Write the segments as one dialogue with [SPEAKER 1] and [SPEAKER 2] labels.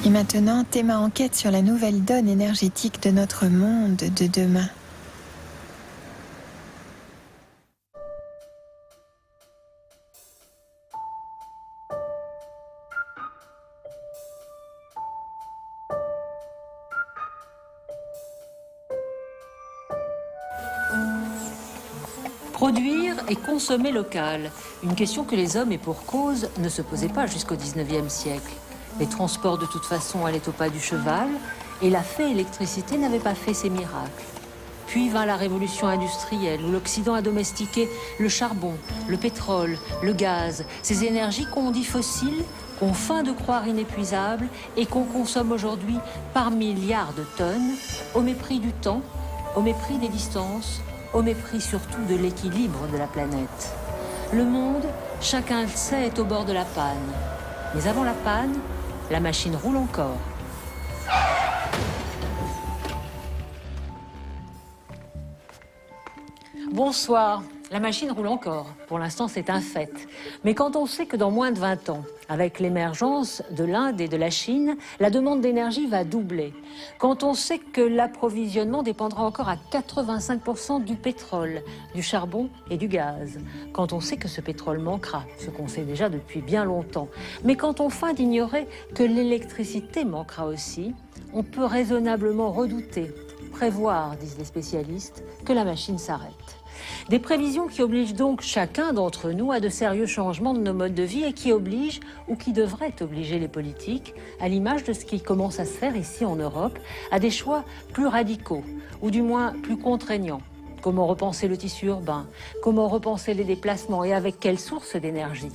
[SPEAKER 1] Et maintenant, Théma enquête sur la nouvelle donne énergétique de notre monde de demain.
[SPEAKER 2] Produire et consommer local, une question que les hommes, et pour cause, ne se posaient pas jusqu'au XIXe siècle. Les transports, de toute façon, allaient au pas du cheval, et la fée électricité n'avait pas fait ses miracles. Puis vint la révolution industrielle, où l'Occident a domestiqué le charbon, le pétrole, le gaz, ces énergies qu'on dit fossiles, qu'on feint de croire inépuisables, et qu'on consomme aujourd'hui par milliards de tonnes, au mépris du temps, au mépris des distances, au mépris surtout de l'équilibre de la planète. Le monde, chacun le sait, est au bord de la panne. Mais avant la panne, la machine roule encore. Bonsoir. La machine roule encore. Pour l'instant, c'est un fait. Mais quand on sait que dans moins de 20 ans, avec l'émergence de l'Inde et de la Chine, la demande d'énergie va doubler. Quand on sait que l'approvisionnement dépendra encore à 85% du pétrole, du charbon et du gaz. Quand on sait que ce pétrole manquera, ce qu'on sait déjà depuis bien longtemps. Mais quand on feint d'ignorer que l'électricité manquera aussi, on peut raisonnablement redouter, prévoir, disent les spécialistes, que la machine s'arrête. Des prévisions qui obligent donc chacun d'entre nous à de sérieux changements de nos modes de vie et qui obligent, ou qui devraient obliger les politiques, à l'image de ce qui commence à se faire ici en Europe, à des choix plus radicaux, ou du moins plus contraignants. Comment repenser le tissu urbain? Comment repenser les déplacements et avec quelles sources d'énergie?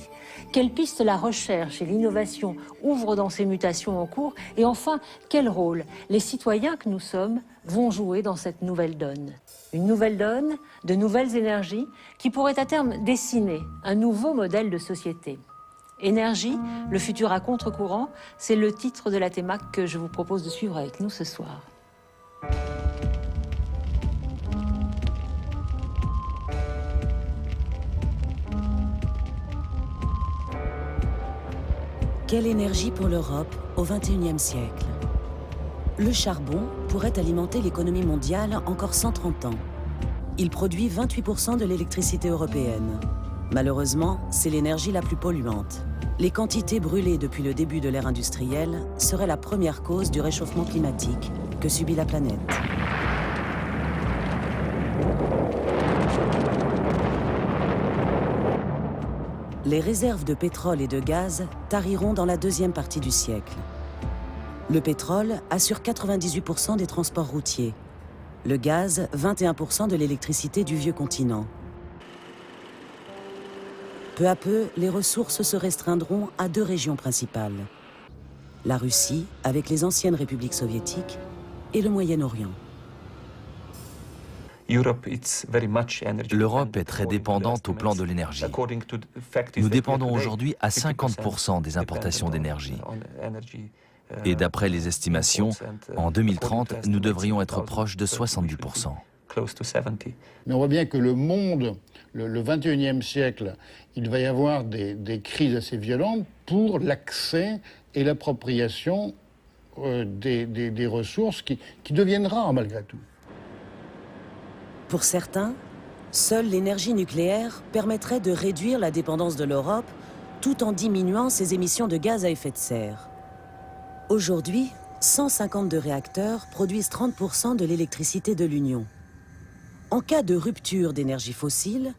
[SPEAKER 2] Quelles pistes la recherche et l'innovation ouvrent dans ces mutations en cours? Et enfin, quel rôle les citoyens que nous sommes vont jouer dans cette nouvelle donne? Une nouvelle donne, de nouvelles énergies qui pourraient à terme dessiner un nouveau modèle de société. Énergie, le futur à contre-courant, c'est le titre de la thématique que je vous propose de suivre avec nous ce soir.
[SPEAKER 3] Quelle énergie pour l'Europe au XXIe siècle? Le charbon pourrait alimenter l'économie mondiale encore 130 ans. Il produit 28% de l'électricité européenne. Malheureusement, c'est l'énergie la plus polluante. Les quantités brûlées depuis le début de l'ère industrielle seraient la première cause du réchauffement climatique que subit la planète. Les réserves de pétrole et de gaz tariront dans la deuxième partie du siècle. Le pétrole assure 98% des transports routiers. Le gaz, 21% de l'électricité du vieux continent. Peu à peu, les ressources se restreindront à deux régions principales. La Russie, avec les anciennes républiques soviétiques, et le Moyen-Orient.
[SPEAKER 4] L'Europe est très dépendante au plan de l'énergie. Nous dépendons aujourd'hui à 50% des importations d'énergie. Et d'après les estimations, en 2030, nous devrions être proches de 70%.
[SPEAKER 5] Mais on voit bien que le monde, le 21e siècle, il va y avoir des crises assez violentes pour l'accès et l'appropriation des ressources qui deviennent rares malgré tout.
[SPEAKER 3] Pour certains, seule l'énergie nucléaire permettrait de réduire la dépendance de l'Europe tout en diminuant ses émissions de gaz à effet de serre. Aujourd'hui, 152 réacteurs produisent 30% de l'électricité de l'Union. En cas de rupture d'énergie fossile,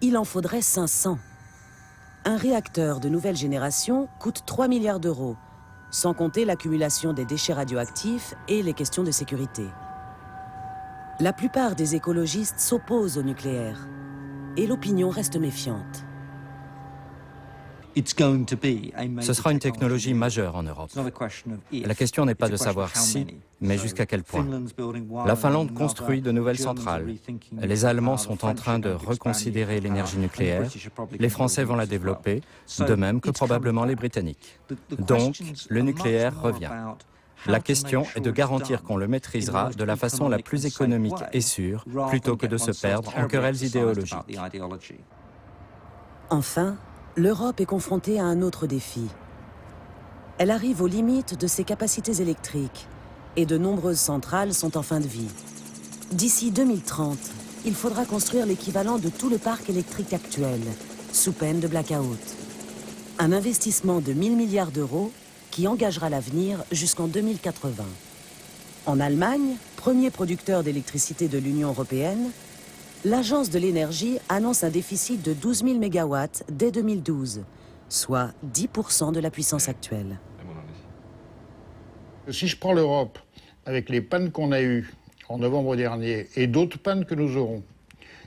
[SPEAKER 3] il en faudrait 500. Un réacteur de nouvelle génération coûte 3 milliards d'euros, sans compter l'accumulation des déchets radioactifs et les questions de sécurité. La plupart des écologistes s'opposent au nucléaire et l'opinion reste méfiante.
[SPEAKER 6] Ce sera une technologie majeure en Europe. La question n'est pas de savoir si, mais jusqu'à quel point. La Finlande construit de nouvelles centrales. Les Allemands sont en train de reconsidérer l'énergie nucléaire. Les Français vont la développer, de même que probablement les Britanniques. Donc, le nucléaire revient. La question est de garantir qu'on le maîtrisera de la façon la plus économique et sûre, plutôt que de se perdre en querelles idéologiques.
[SPEAKER 3] Enfin, l'Europe est confrontée à un autre défi. Elle arrive aux limites de ses capacités électriques et de nombreuses centrales sont en fin de vie. D'ici 2030, il faudra construire l'équivalent de tout le parc électrique actuel, sous peine de blackout. Un investissement de 1000 milliards d'euros qui engagera l'avenir jusqu'en 2080. En Allemagne, premier producteur d'électricité de l'Union européenne, l'Agence de l'énergie annonce un déficit de 12 000 mégawatts dès 2012, soit 10% de la puissance actuelle.
[SPEAKER 5] Si je prends l'Europe, avec les pannes qu'on a eues en novembre dernier et d'autres pannes que nous aurons,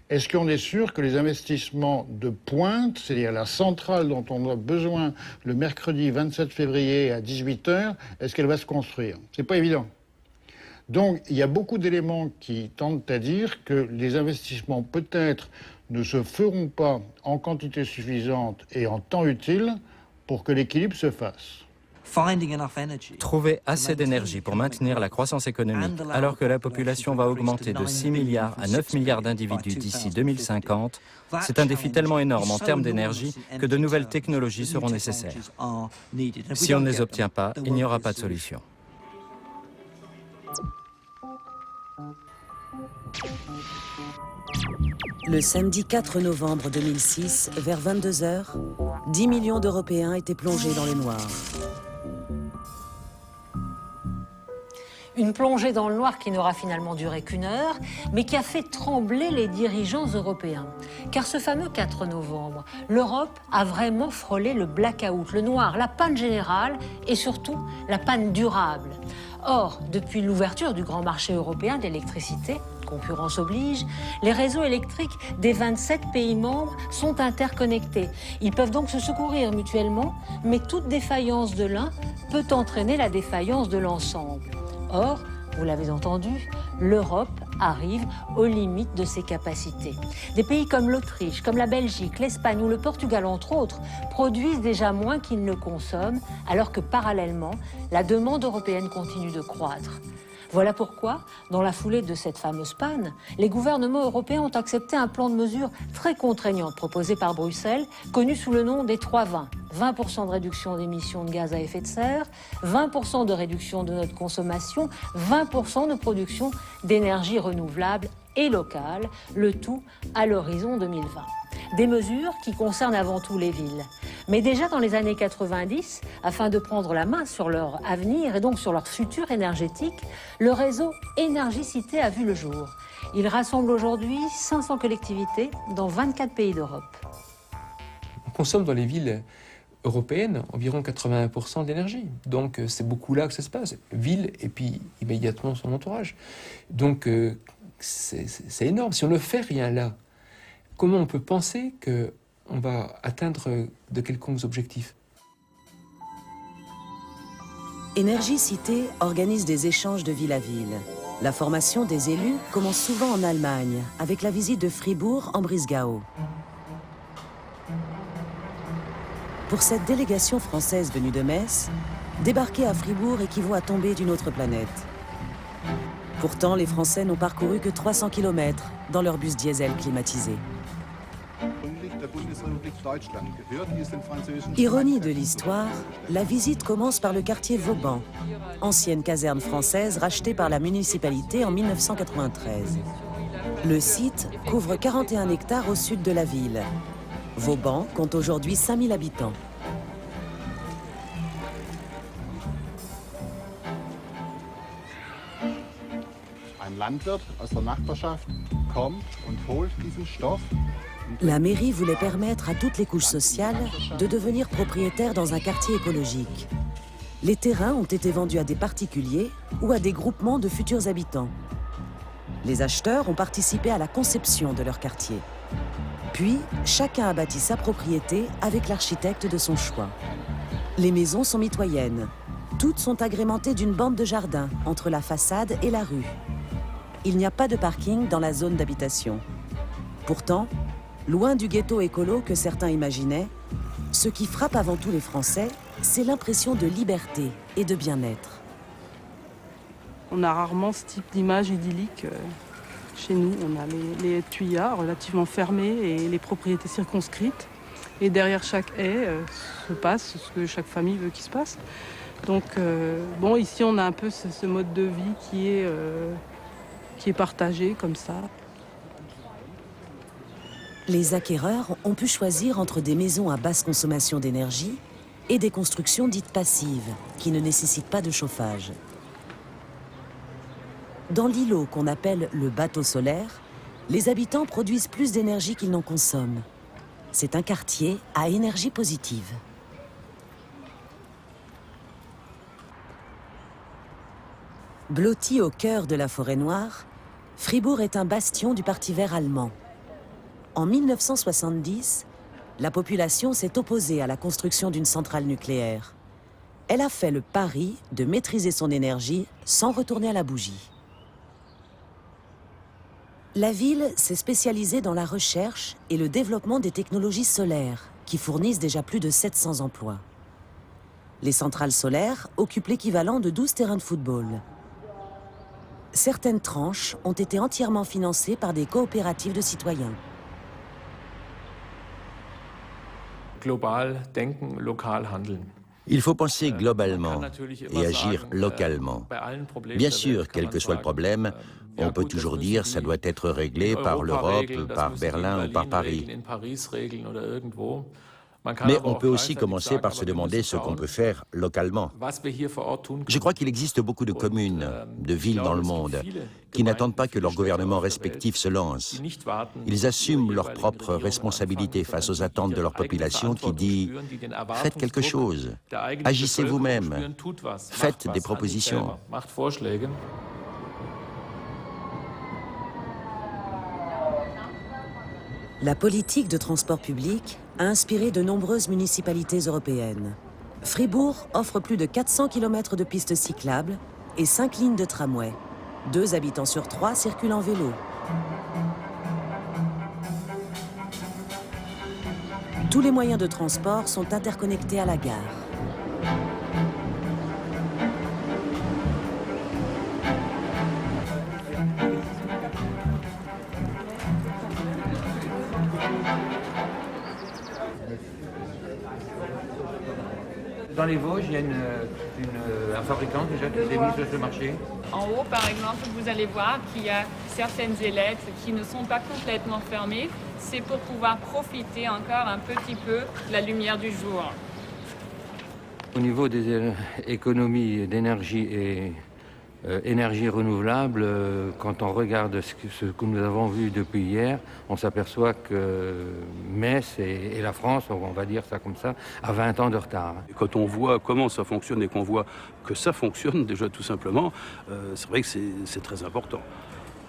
[SPEAKER 5] est-ce qu'on est sûr que les investissements de pointe, c'est-à-dire la centrale dont on a besoin le mercredi 27 février à 18h, est-ce qu'elle va se construire? C'est pas évident. Donc, il y a beaucoup d'éléments qui tendent à dire que les investissements peut-être ne se feront pas en quantité suffisante et en temps utile pour que l'équilibre se fasse.
[SPEAKER 6] Trouver assez d'énergie pour maintenir la croissance économique alors que la population va augmenter de 6 milliards à 9 milliards d'individus d'ici 2050, c'est un défi tellement énorme en termes d'énergie que de nouvelles technologies seront nécessaires. Si on ne les obtient pas, il n'y aura pas de solution.
[SPEAKER 3] Le samedi 4 novembre 2006, vers 22h, 10 millions d'Européens étaient plongés dans le noir.
[SPEAKER 2] Une plongée dans le noir qui n'aura finalement duré qu'1 heure, mais qui a fait trembler les dirigeants européens. Car ce fameux 4 novembre, l'Europe a vraiment frôlé le blackout, le noir, la panne générale et surtout la panne durable. Or, depuis l'ouverture du grand marché européen d'électricité, concurrence oblige, les réseaux électriques des 27 pays membres sont interconnectés. Ils peuvent donc se secourir mutuellement, mais toute défaillance de l'un peut entraîner la défaillance de l'ensemble. Or, vous l'avez entendu, l'Europe arrive aux limites de ses capacités. Des pays comme l'Autriche, comme la Belgique, l'Espagne ou le Portugal, entre autres, produisent déjà moins qu'ils ne consomment, alors que parallèlement, la demande européenne continue de croître. Voilà pourquoi, dans la foulée de cette fameuse panne, les gouvernements européens ont accepté un plan de mesures très contraignant proposé par Bruxelles, connu sous le nom des 3-20. 20% de réduction d'émissions de gaz à effet de serre, 20% de réduction de notre consommation, 20% de production d'énergie renouvelable et locale, le tout à l'horizon 2020. Des mesures qui concernent avant tout les villes. Mais déjà dans les années 90, afin de prendre la main sur leur avenir et donc sur leur futur énergétique, le réseau Énergicité a vu le jour. Il rassemble aujourd'hui 500 collectivités dans 24 pays d'Europe.
[SPEAKER 7] On consomme dans les villes européennes environ 81% d'énergie. Donc c'est beaucoup là que ça se passe. Ville et puis immédiatement son entourage. Donc c'est énorme. Si on ne fait rien là, comment on peut penser qu'on va atteindre de quelconques objectifs?
[SPEAKER 3] Énergicité organise des échanges de ville à ville. La formation des élus commence souvent en Allemagne, avec la visite de Fribourg en Breisgau. Pour cette délégation française venue de Metz, débarquer à Fribourg équivaut à tomber d'une autre planète. Pourtant, les Français n'ont parcouru que 300 km dans leur bus diesel climatisé. Ironie de l'histoire, la visite commence par le quartier Vauban, ancienne caserne française rachetée par la municipalité en 1993. Le site couvre 41 hectares au sud de la ville. Vauban compte aujourd'hui 5000 habitants. La mairie voulait permettre à toutes les couches sociales de devenir propriétaires dans un quartier écologique. Les terrains ont été vendus à des particuliers ou à des groupements de futurs habitants. Les acheteurs ont participé à la conception de leur quartier. Puis, chacun a bâti sa propriété avec l'architecte de son choix. Les maisons sont mitoyennes. Toutes sont agrémentées d'une bande de jardin entre la façade et la rue. Il n'y a pas de parking dans la zone d'habitation. Pourtant, loin du ghetto écolo que certains imaginaient, ce qui frappe avant tout les Français, c'est l'impression de liberté et de bien-être.
[SPEAKER 8] On a rarement ce type d'image idyllique chez nous. On a les tuyas relativement fermés et les propriétés circonscrites. Et derrière chaque haie se passe ce que chaque famille veut qu'il se passe. Donc bon, ici on a un peu ce mode de vie qui est partagé comme ça.
[SPEAKER 3] Les acquéreurs ont pu choisir entre des maisons à basse consommation d'énergie et des constructions dites passives, qui ne nécessitent pas de chauffage. Dans l'îlot qu'on appelle le bateau solaire, les habitants produisent plus d'énergie qu'ils n'en consomment. C'est un quartier à énergie positive. Blotti au cœur de la forêt noire, Fribourg est un bastion du Parti vert allemand. En 1970, la population s'est opposée à la construction d'une centrale nucléaire. Elle a fait le pari de maîtriser son énergie sans retourner à la bougie. La ville s'est spécialisée dans la recherche et le développement des technologies solaires, qui fournissent déjà plus de 700 emplois. Les centrales solaires occupent l'équivalent de 12 terrains de football. Certaines tranches ont été entièrement financées par des coopératives de citoyens.
[SPEAKER 9] Il faut penser globalement et agir localement. Bien sûr, quel que soit le problème, on peut toujours dire que ça doit être réglé par l'Europe, par Berlin ou par Paris. Mais on peut aussi commencer par se demander ce qu'on peut faire localement. Je crois qu'il existe beaucoup de communes, de villes dans le monde, qui n'attendent pas que leurs gouvernements respectifs se lancent. Ils assument leurs propres responsabilités face aux attentes de leur population qui dit « Faites quelque chose, agissez vous-même, faites des propositions ».
[SPEAKER 3] La politique de transport public a inspiré de nombreuses municipalités européennes. Fribourg offre plus de 400 km de pistes cyclables et 5 lignes de tramway. 2 habitants sur 3 circulent en vélo. Tous les moyens de transport sont interconnectés à la gare.
[SPEAKER 10] Dans les Vosges, il y a un fabricant déjà qui s'est mis sur ce marché.
[SPEAKER 11] En haut, par exemple, vous allez voir qu'il y a certaines ailettes qui ne sont pas complètement fermées. C'est pour pouvoir profiter encore un petit peu de la lumière du jour.
[SPEAKER 10] Au niveau des économies d'énergie et énergie renouvelable, quand on regarde ce que nous avons vu depuis hier, on s'aperçoit que Metz et la France, on va dire ça comme ça, a 20 ans de retard.
[SPEAKER 12] Et quand on voit comment ça fonctionne et qu'on voit que ça fonctionne déjà tout simplement, c'est vrai que c'est très important.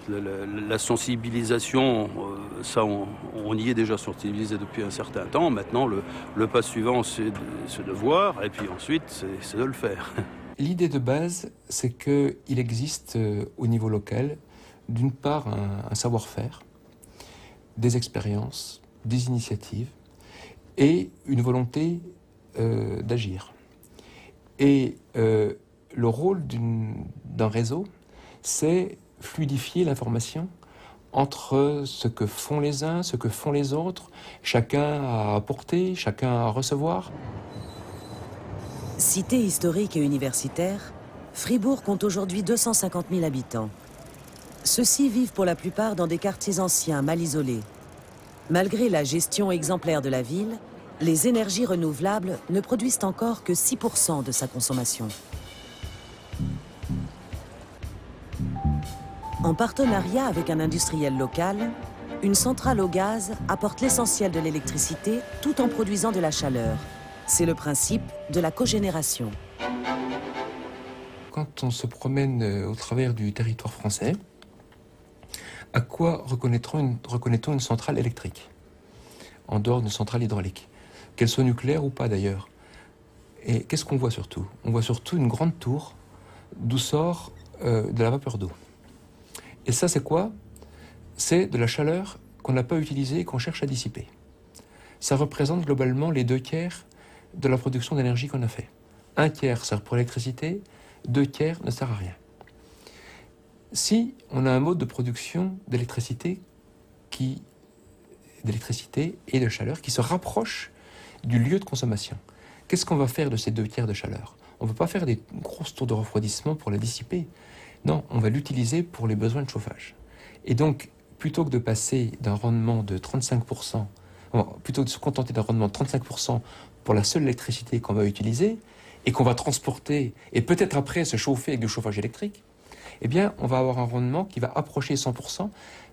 [SPEAKER 12] La sensibilisation, ça on y est déjà sensibilisé depuis un certain temps. Maintenant, le pas suivant, c'est de voir et puis ensuite, c'est de le faire.
[SPEAKER 7] L'idée de base, c'est qu'il existe au niveau local, d'une part, un savoir-faire, des expériences, des initiatives et une volonté d'agir. Et le rôle d'un réseau, c'est fluidifier l'information entre ce que font les uns, ce que font les autres, chacun à apporter, chacun à recevoir.
[SPEAKER 3] Cité historique et universitaire, Fribourg compte aujourd'hui 250 000 habitants. Ceux-ci vivent pour la plupart dans des quartiers anciens, mal isolés. Malgré la gestion exemplaire de la ville, les énergies renouvelables ne produisent encore que 6% de sa consommation. En partenariat avec un industriel local, une centrale au gaz apporte l'essentiel de l'électricité tout en produisant de la chaleur. C'est le principe de la cogénération.
[SPEAKER 7] Quand on se promène au travers du territoire français, à quoi reconnaît-on une centrale électrique, en dehors d'une centrale hydraulique, qu'elle soit nucléaire ou pas d'ailleurs? Et qu'est-ce qu'on voit surtout? On voit surtout une grande tour d'où sort de la vapeur d'eau. Et ça, c'est quoi? C'est de la chaleur qu'on n'a pas utilisée et qu'on cherche à dissiper. Ça représente globalement les 2/3 de la production d'énergie qu'on a fait. 1/3 sert pour l'électricité, 2/3 ne sert à rien. Si on a un mode de production d'électricité et de chaleur qui se rapproche du lieu de consommation, qu'est-ce qu'on va faire de ces 2/3 de chaleur? on ne va pas faire des grosses tours de refroidissement pour la dissiper. Non, on va l'utiliser pour les besoins de chauffage. Et donc, plutôt que de passer d'un rendement de 35%, plutôt que de se contenter d'un rendement de 35% pour la seule électricité qu'on va utiliser, et qu'on va transporter, et peut-être après se chauffer avec du chauffage électrique, eh bien, on va avoir un rendement qui va approcher 100%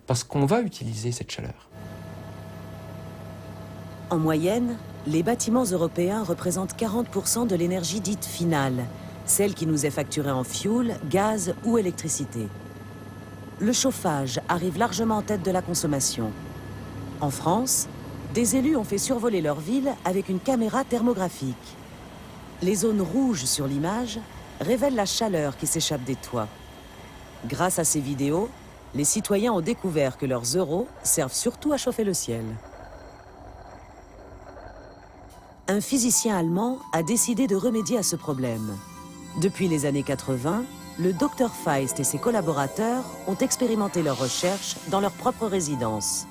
[SPEAKER 7] parce qu'on va utiliser cette chaleur.
[SPEAKER 3] En moyenne, les bâtiments européens représentent 40% de l'énergie dite finale, celle qui nous est facturée en fioul, gaz ou électricité. Le chauffage arrive largement en tête de la consommation. En France, des élus ont fait survoler leur ville avec une caméra thermographique. Les zones rouges sur l'image révèlent la chaleur qui s'échappe des toits. Grâce à ces vidéos, les citoyens ont découvert que leurs euros servent surtout à chauffer le ciel. Un physicien allemand a décidé de remédier à ce problème. Depuis les années 80, le Dr Feist et ses collaborateurs ont expérimenté leurs recherches dans leur propre résidence.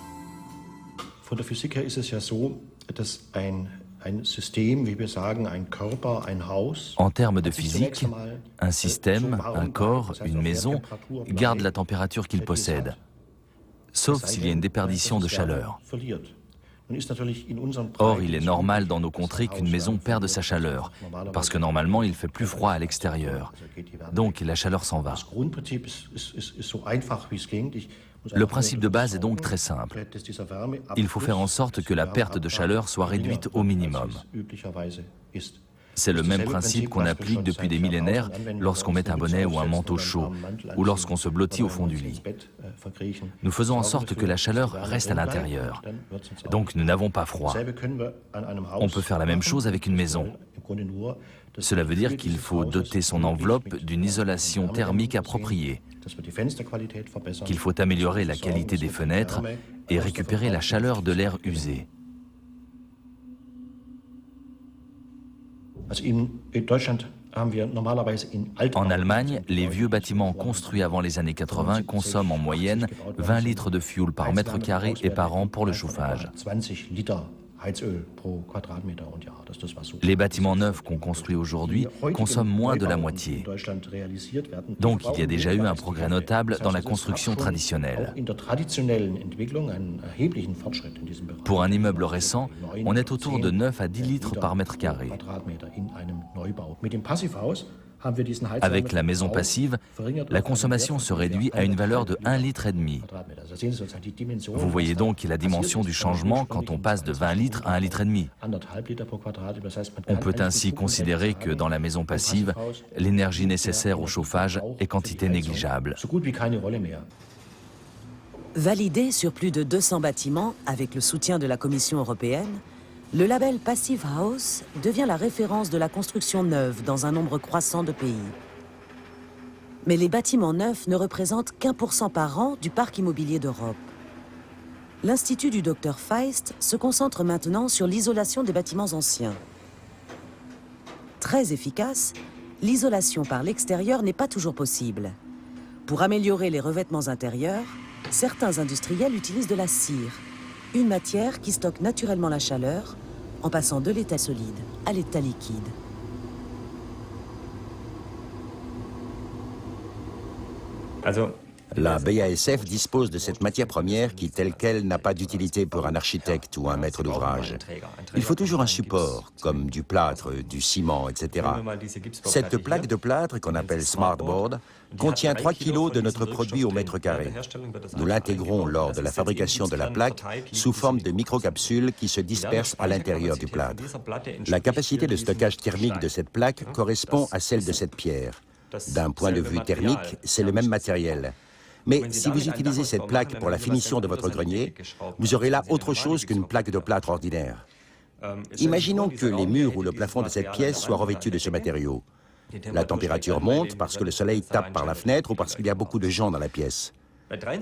[SPEAKER 13] Für die Physiker ist es ja so, dass ein System, wie wir sagen, ein Körper, ein Haus.
[SPEAKER 4] En termes de physique, un système, un corps, une maison garde la température qu'il possède, sauf s'il y a une déperdition de chaleur. Or, il est normal dans nos contrées qu'une maison perde sa chaleur, parce que normalement, il fait plus froid à l'extérieur. Donc, la chaleur s'en va. Le principe de base est donc très simple. Il faut faire en sorte que la perte de chaleur soit réduite au minimum. C'est le même principe qu'on applique depuis des millénaires lorsqu'on met un bonnet ou un manteau chaud, ou lorsqu'on se blottit au fond du lit. Nous faisons en sorte que la chaleur reste à l'intérieur. Donc nous n'avons pas froid. On peut faire la même chose avec une maison. Cela veut dire qu'il faut doter son enveloppe d'une isolation thermique appropriée, qu'il faut améliorer la qualité des fenêtres et récupérer la chaleur de l'air usé. En Allemagne, les vieux bâtiments construits avant les années 80 consomment en moyenne 20 litres de fioul par mètre carré et par an pour le chauffage. Les bâtiments neufs qu'on construit aujourd'hui consomment moins de la moitié. Donc il y a déjà eu un progrès notable dans la construction traditionnelle. Pour un immeuble récent, on est autour de 9 à 10 litres par mètre carré. Avec la maison passive, la consommation se réduit à une valeur de 1,5 litre. Vous voyez donc la dimension du changement quand on passe de 20 litres à 1,5 litre. On peut ainsi considérer que dans la maison passive, l'énergie nécessaire au chauffage est quantité négligeable.
[SPEAKER 3] Validé sur plus de 200 bâtiments avec le soutien de la Commission européenne, le label Passive House devient la référence de la construction neuve dans un nombre croissant de pays. Mais les bâtiments neufs ne représentent qu'1% par an du parc immobilier d'Europe. L'Institut du Dr Feist se concentre maintenant sur l'isolation des bâtiments anciens. Très efficace, l'isolation par l'extérieur n'est pas toujours possible. Pour améliorer les revêtements intérieurs, certains industriels utilisent de la cire, une matière qui stocke naturellement la chaleur en passant de l'état solide à l'état liquide.
[SPEAKER 9] La BASF dispose de cette matière première qui, telle qu'elle, n'a pas d'utilité pour un architecte ou un maître d'ouvrage. Il faut toujours un support, comme du plâtre, du ciment, etc. Cette plaque de plâtre, qu'on appelle Smartboard, contient 3 kg de notre produit au mètre carré. Nous l'intégrons lors de la fabrication de la plaque sous forme de microcapsules qui se dispersent à l'intérieur du plâtre. La capacité de stockage thermique de cette plaque correspond à celle de cette pierre. D'un point de vue thermique, c'est le même matériel. Mais si vous utilisez cette plaque pour la finition de votre grenier, vous aurez là autre chose qu'une plaque de plâtre ordinaire. Imaginons que les murs ou le plafond de cette pièce soient revêtus de ce matériau. La température monte parce que le soleil tape par la fenêtre ou parce qu'il y a beaucoup de gens dans la pièce.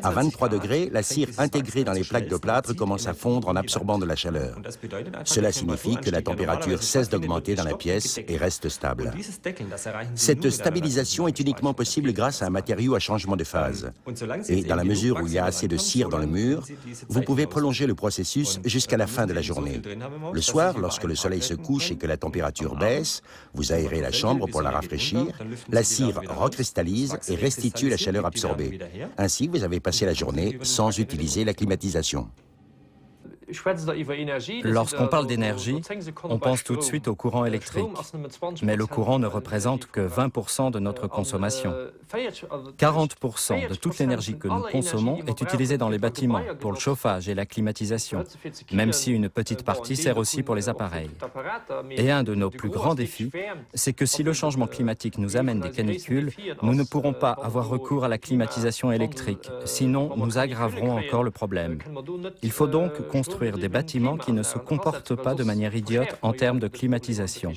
[SPEAKER 9] À 23 degrés, la cire intégrée dans les plaques de plâtre commence à fondre en absorbant de la chaleur. Cela signifie que la température cesse d'augmenter dans la pièce et reste stable. Cette stabilisation est uniquement possible grâce à un matériau à changement de phase. Et dans la mesure où il y a assez de cire dans le mur, vous pouvez prolonger le processus jusqu'à la fin de la journée. Le soir, lorsque le soleil se couche et que la température baisse, vous aérez la chambre pour la rafraîchir, la cire recristallise et restitue la chaleur absorbée. Ainsi, vous avez passé la journée sans utiliser la climatisation.
[SPEAKER 6] Lorsqu'on parle d'énergie, on pense tout de suite au courant électrique. Mais le courant ne représente que 20% de notre consommation. 40% de toute l'énergie que nous consommons est utilisée dans les bâtiments, pour le chauffage et la climatisation, même si une petite partie sert aussi pour les appareils. Et un de nos plus grands défis, c'est que si le changement climatique nous amène des canicules, nous ne pourrons pas avoir recours à la climatisation électrique, sinon nous aggraverons encore le problème. Il faut donc construire des bâtiments qui ne se comportent pas de manière idiote en termes de climatisation,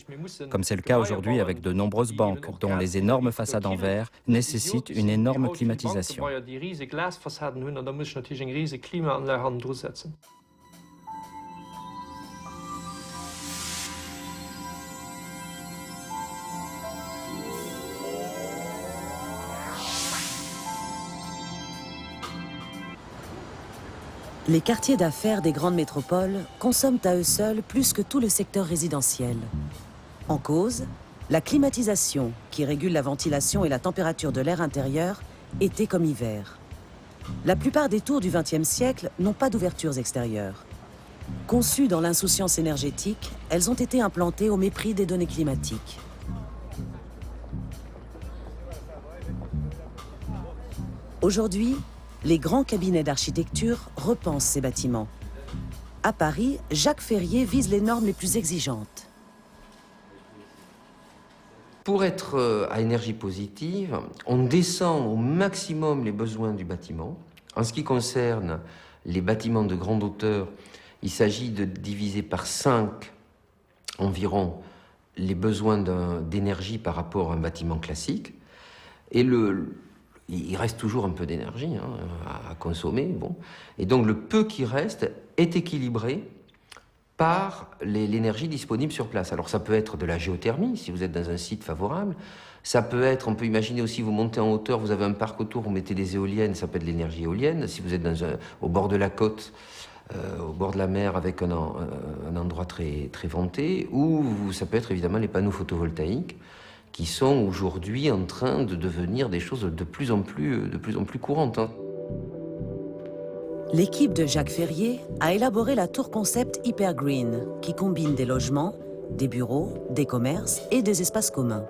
[SPEAKER 6] comme c'est le cas aujourd'hui avec de nombreuses banques dont les énormes façades en verre nécessitent une énorme climatisation.
[SPEAKER 3] Les quartiers d'affaires des grandes métropoles consomment à eux seuls plus que tout le secteur résidentiel. En cause, la climatisation, qui régule la ventilation et la température de l'air intérieur, été comme hiver. La plupart des tours du XXe siècle n'ont pas d'ouvertures extérieures. Conçues dans l'insouciance énergétique, elles ont été implantées au mépris des données climatiques. Aujourd'hui, les grands cabinets d'architecture repensent ces bâtiments. À Paris, Jacques Ferrier vise les normes les plus exigeantes.
[SPEAKER 14] Pour être à énergie positive, on descend au maximum les besoins du bâtiment. En ce qui concerne les bâtiments de grande hauteur, il s'agit de diviser par 5 environ les besoins d'énergie par rapport à un bâtiment classique. Et il reste toujours un peu d'énergie à consommer. Bon. Et donc le peu qui reste est équilibré par l'énergie disponible sur place. Alors ça peut être de la géothermie, si vous êtes dans un site favorable. Ça peut être, on peut imaginer aussi, vous montez en hauteur, vous avez un parc autour, vous mettez des éoliennes, ça peut être de l'énergie éolienne. Si vous êtes au bord de la côte, au bord de la mer, avec un endroit très, très venté, ou ça peut être évidemment les panneaux photovoltaïques, qui sont aujourd'hui en train de devenir des choses de plus en plus courantes.
[SPEAKER 3] L'équipe de Jacques Ferrier a élaboré la tour concept Hypergreen, qui combine des logements, des bureaux, des commerces et des espaces communs.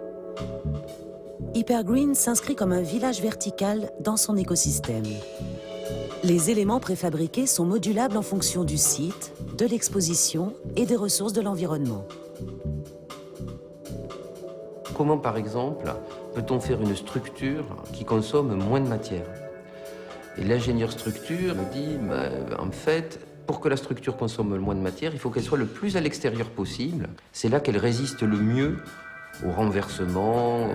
[SPEAKER 3] Hypergreen s'inscrit comme un village vertical dans son écosystème. Les éléments préfabriqués sont modulables en fonction du site, de l'exposition et des ressources de l'environnement.
[SPEAKER 14] Comment, par exemple, peut-on faire une structure qui consomme moins de matière? Et l'ingénieur structure me dit, en fait, pour que la structure consomme le moins de matière, il faut qu'elle soit le plus à l'extérieur possible. C'est là qu'elle résiste le mieux au renversement.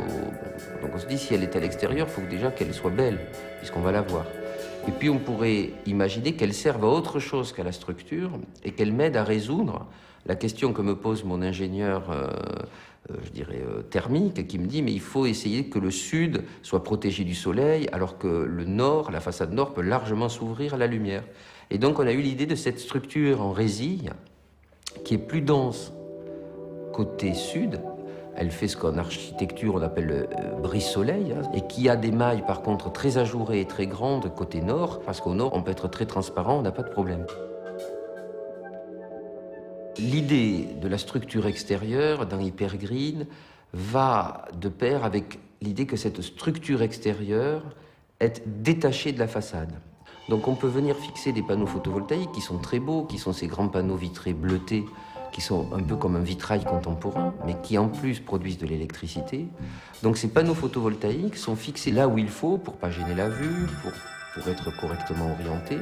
[SPEAKER 14] Donc on se dit, si elle est à l'extérieur, il faut déjà qu'elle soit belle, puisqu'on va la voir. Et puis on pourrait imaginer qu'elle serve à autre chose qu'à la structure et qu'elle m'aide à résoudre la question que me pose mon ingénieur je dirais thermique, qui me dit mais il faut essayer que le sud soit protégé du soleil alors que le nord, la façade nord peut largement s'ouvrir à la lumière. Et donc on a eu l'idée de cette structure en résille qui est plus dense côté sud. Elle fait ce qu'en architecture on appelle le brise-soleil et qui a des mailles par contre très ajourées et très grandes côté nord, parce qu'au nord on peut être très transparent, on n'a pas de problème. L'idée de la structure extérieure dans Hypergreen va de pair avec l'idée que cette structure extérieure est détachée de la façade. Donc on peut venir fixer des panneaux photovoltaïques qui sont très beaux, qui sont ces grands panneaux vitrés bleutés, qui sont un peu comme un vitrail contemporain, mais qui en plus produisent de l'électricité. Donc ces panneaux photovoltaïques sont fixés là où il faut pour ne pas gêner la vue, pour être correctement orientés.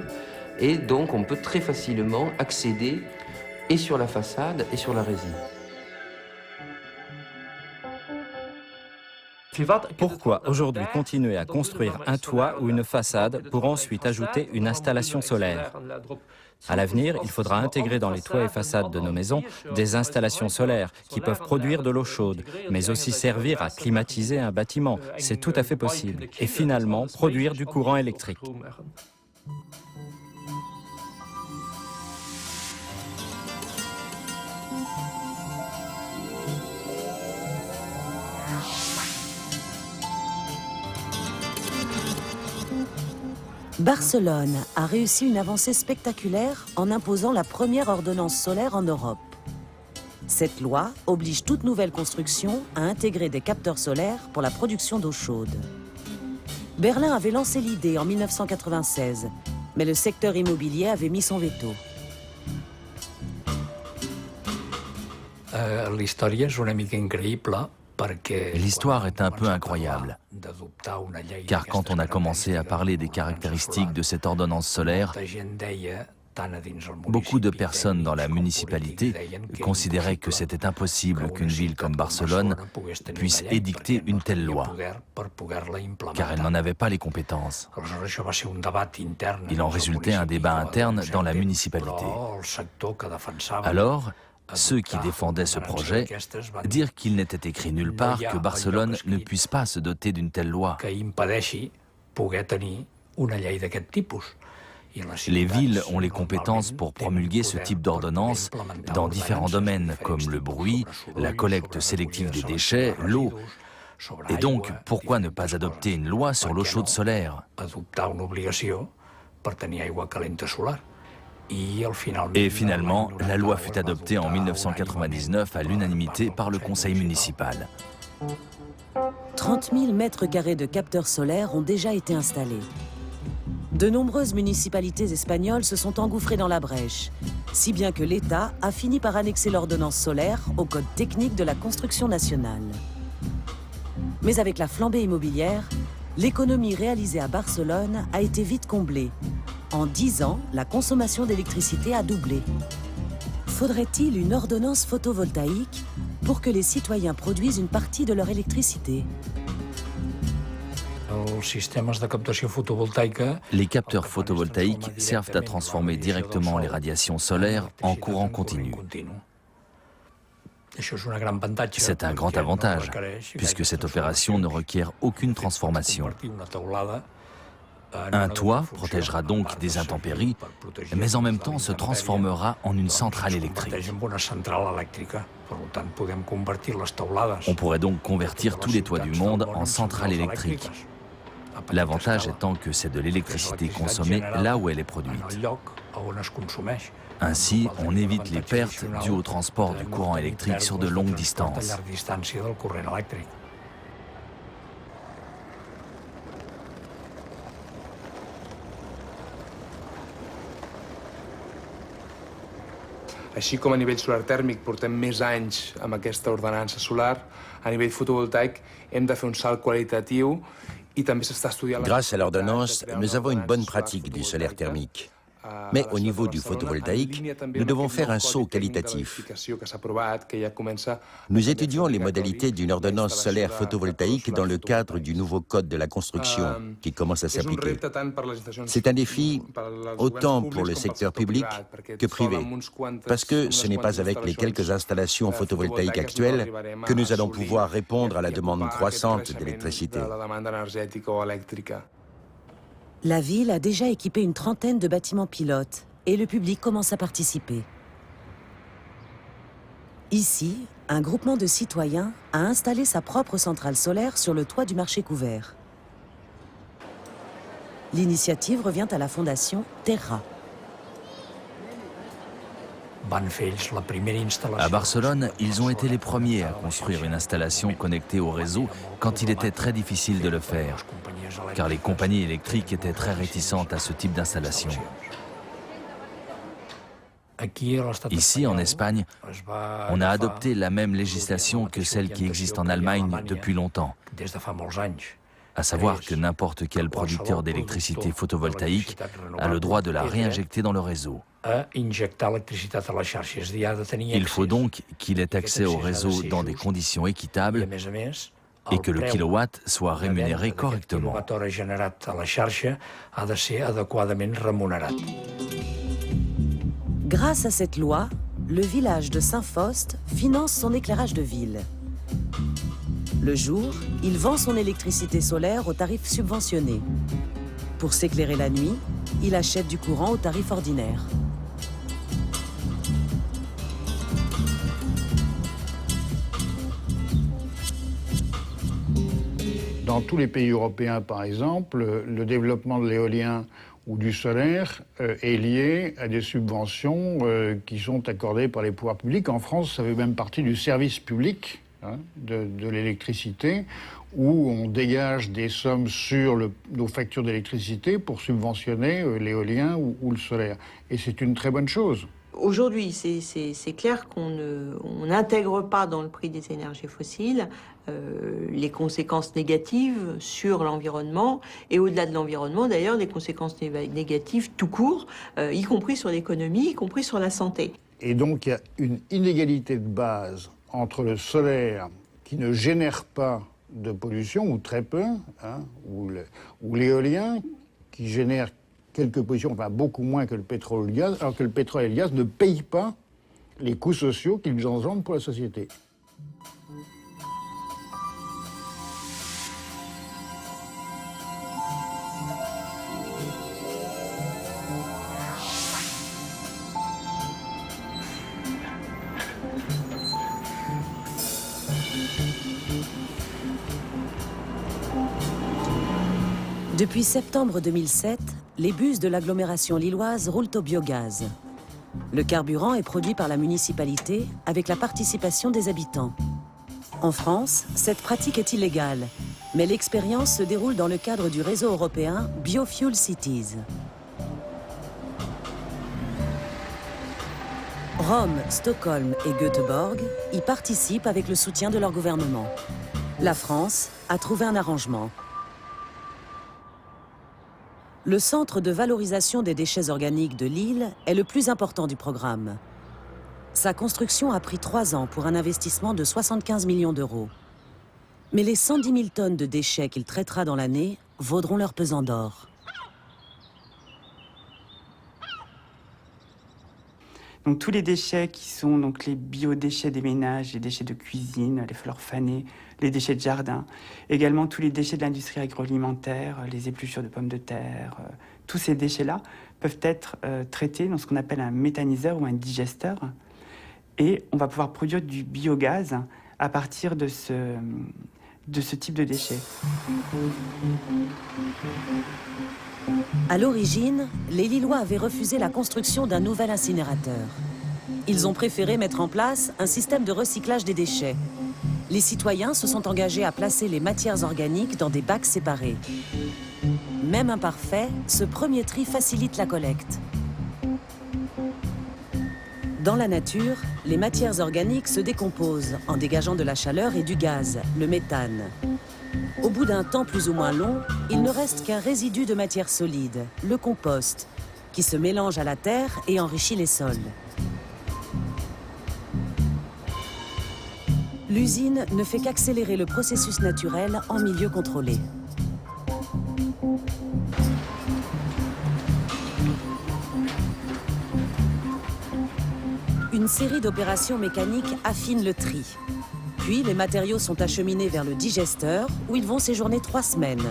[SPEAKER 14] Et donc on peut très facilement accéder et sur la façade et sur la résine.
[SPEAKER 6] Pourquoi aujourd'hui continuer à construire un toit ou une façade pour ensuite ajouter une installation solaire? À l'avenir, il faudra intégrer dans les toits et façades de nos maisons des installations solaires qui peuvent produire de l'eau chaude, mais aussi servir à climatiser un bâtiment. C'est tout à fait possible. Et finalement, produire du courant électrique.
[SPEAKER 3] Barcelone a réussi une avancée spectaculaire en imposant la première ordonnance solaire en Europe. Cette loi oblige toute nouvelle construction à intégrer des capteurs solaires pour la production d'eau chaude. Berlin avait lancé l'idée en 1996, mais le secteur immobilier avait mis son veto.
[SPEAKER 4] L'histoire est un peu incroyable, car quand on a commencé à parler des caractéristiques de cette ordonnance solaire, beaucoup de personnes dans la municipalité considéraient que c'était impossible qu'une ville comme Barcelone puisse édicter une telle loi, car elle n'en avait pas les compétences. Il en résultait un débat interne dans la municipalité. Alors, ceux qui défendaient ce projet dirent qu'il n'était écrit nulle part que Barcelone ne puisse pas se doter d'une telle loi. Les villes ont les compétences pour promulguer ce type d'ordonnance dans différents domaines, comme le bruit, la collecte sélective des déchets, l'eau. Et donc, pourquoi ne pas adopter une loi sur l'eau chaude solaire ? Et finalement, la loi fut adoptée en 1999 à l'unanimité par le conseil municipal.
[SPEAKER 3] 30 000 mètres carrés de capteurs solaires ont déjà été installés. De nombreuses municipalités espagnoles se sont engouffrées dans la brèche, si bien que l'État a fini par annexer l'ordonnance solaire au code technique de la construction nationale. Mais avec la flambée immobilière, l'économie réalisée à Barcelone a été vite comblée. En 10 ans, la consommation d'électricité a doublé. Faudrait-il une ordonnance photovoltaïque pour que les citoyens produisent une partie de leur électricité?
[SPEAKER 4] Les capteurs photovoltaïques servent à transformer directement les radiations solaires en courant continu. C'est un grand avantage, puisque cette opération ne requiert aucune transformation. Un toit protégera donc des intempéries, mais en même temps se transformera en une centrale électrique. On pourrait donc convertir tous les toits du monde en centrales électriques. L'avantage étant que c'est de l'électricité consommée là où elle est produite. Ainsi, on évite les pertes dues au transport du courant électrique sur de longues distances.
[SPEAKER 15] Així com a nivell solar tèrmic portem més anys amb aquesta ordenança solar, a nivell fotovoltaic hem de fer un salt qualitatiu i també s'està estudiant...
[SPEAKER 9] Grâce à l'ordonnance, nous avons une bonne pratique du solaire thermique. Mais au niveau du photovoltaïque, nous devons faire un saut qualitatif. Nous étudions les modalités d'une ordonnance solaire photovoltaïque dans le cadre du nouveau code de la construction qui commence à s'appliquer. C'est un défi autant pour le secteur public que privé, parce que ce n'est pas avec les quelques installations photovoltaïques actuelles que nous allons pouvoir répondre à la demande croissante d'électricité.
[SPEAKER 3] La ville a déjà équipé une trentaine de bâtiments pilotes et le public commence à participer. Ici, un groupement de citoyens a installé sa propre centrale solaire sur le toit du marché couvert. L'initiative revient à la fondation Terra.
[SPEAKER 4] À Barcelone, ils ont été les premiers à construire une installation connectée au réseau quand il était très difficile de le faire, car les compagnies électriques étaient très réticentes à ce type d'installation. Ici, en Espagne, on a adopté la même législation que celle qui existe en Allemagne depuis longtemps, à savoir que n'importe quel producteur d'électricité photovoltaïque a le droit de la réinjecter dans le réseau. Il faut donc qu'il ait accès au réseau dans des conditions équitables et que le kilowatt soit rémunéré correctement.
[SPEAKER 3] Grâce à cette loi, le village de Saint-Faust finance son éclairage de ville. Le jour, il vend son électricité solaire au tarif subventionné. Pour s'éclairer la nuit, il achète du courant au tarif ordinaire.
[SPEAKER 5] Dans tous les pays européens, par exemple, le développement de l'éolien ou du solaire est lié à des subventions qui sont accordées par les pouvoirs publics. En France, ça fait même partie du service public de l'électricité, où on dégage des sommes sur nos factures d'électricité pour subventionner l'éolien ou le solaire. Et c'est une très bonne chose.
[SPEAKER 16] Aujourd'hui, c'est clair qu'on n'intègre pas dans le prix des énergies fossiles les conséquences négatives sur l'environnement et au-delà de l'environnement, d'ailleurs, les conséquences négatives tout court, y compris sur l'économie, y compris sur la santé.
[SPEAKER 5] Et donc, il y a une inégalité de base entre le solaire qui ne génère pas de pollution, ou très peu, ou l'éolien qui génère quelques pollutions, enfin beaucoup moins que le pétrole ou le gaz, alors que le pétrole et le gaz ne payent pas les coûts sociaux qu'ils engendrent pour la société.
[SPEAKER 3] Depuis septembre 2007, les bus de l'agglomération lilloise roulent au biogaz. Le carburant est produit par la municipalité avec la participation des habitants. En France, cette pratique est illégale, mais l'expérience se déroule dans le cadre du réseau européen Biofuel Cities. Rome, Stockholm et Göteborg y participent avec le soutien de leur gouvernement. La France a trouvé un arrangement. Le centre de valorisation des déchets organiques de Lille est le plus important du programme. Sa construction a pris 3 ans pour un investissement de 75 millions d'euros. Mais les 110 000 tonnes de déchets qu'il traitera dans l'année vaudront leur pesant d'or.
[SPEAKER 17] Donc tous les déchets qui sont donc les biodéchets des ménages, les déchets de cuisine, les fleurs fanées, les déchets de jardin, également tous les déchets de l'industrie agroalimentaire, les épluchures de pommes de terre, tous ces déchets-là peuvent être traités dans ce qu'on appelle un méthaniseur ou un digesteur. Et on va pouvoir produire du biogaz à partir de ce type de déchets.
[SPEAKER 3] À l'origine, les Lillois avaient refusé la construction d'un nouvel incinérateur. Ils ont préféré mettre en place un système de recyclage des déchets. Les citoyens se sont engagés à placer les matières organiques dans des bacs séparés. Même imparfait, ce premier tri facilite la collecte. Dans la nature, les matières organiques se décomposent en dégageant de la chaleur et du gaz, le méthane. Au bout d'un temps plus ou moins long, il ne reste qu'un résidu de matière solide, le compost, qui se mélange à la terre et enrichit les sols. L'usine ne fait qu'accélérer le processus naturel en milieu contrôlé. Une série d'opérations mécaniques affine le tri. Puis, les matériaux sont acheminés vers le digesteur, où ils vont séjourner 3 semaines.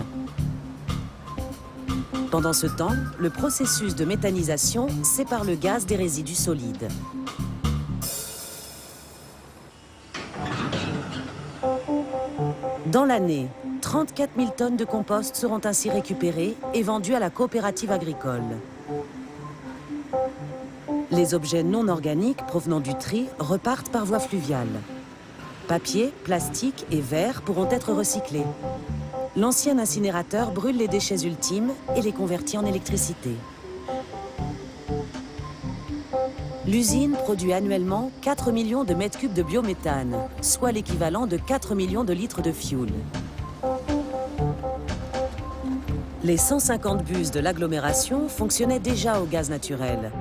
[SPEAKER 3] Pendant ce temps, le processus de méthanisation sépare le gaz des résidus solides. Dans l'année, 34 000 tonnes de compost seront ainsi récupérées et vendues à la coopérative agricole. Les objets non organiques provenant du tri repartent par voie fluviale. Papier, plastique et verre pourront être recyclés. L'ancien incinérateur brûle les déchets ultimes et les convertit en électricité. L'usine produit annuellement 4 millions de mètres cubes de biométhane, soit l'équivalent de 4 millions de litres de fioul. Les 150 bus de l'agglomération fonctionnaient déjà au gaz naturel.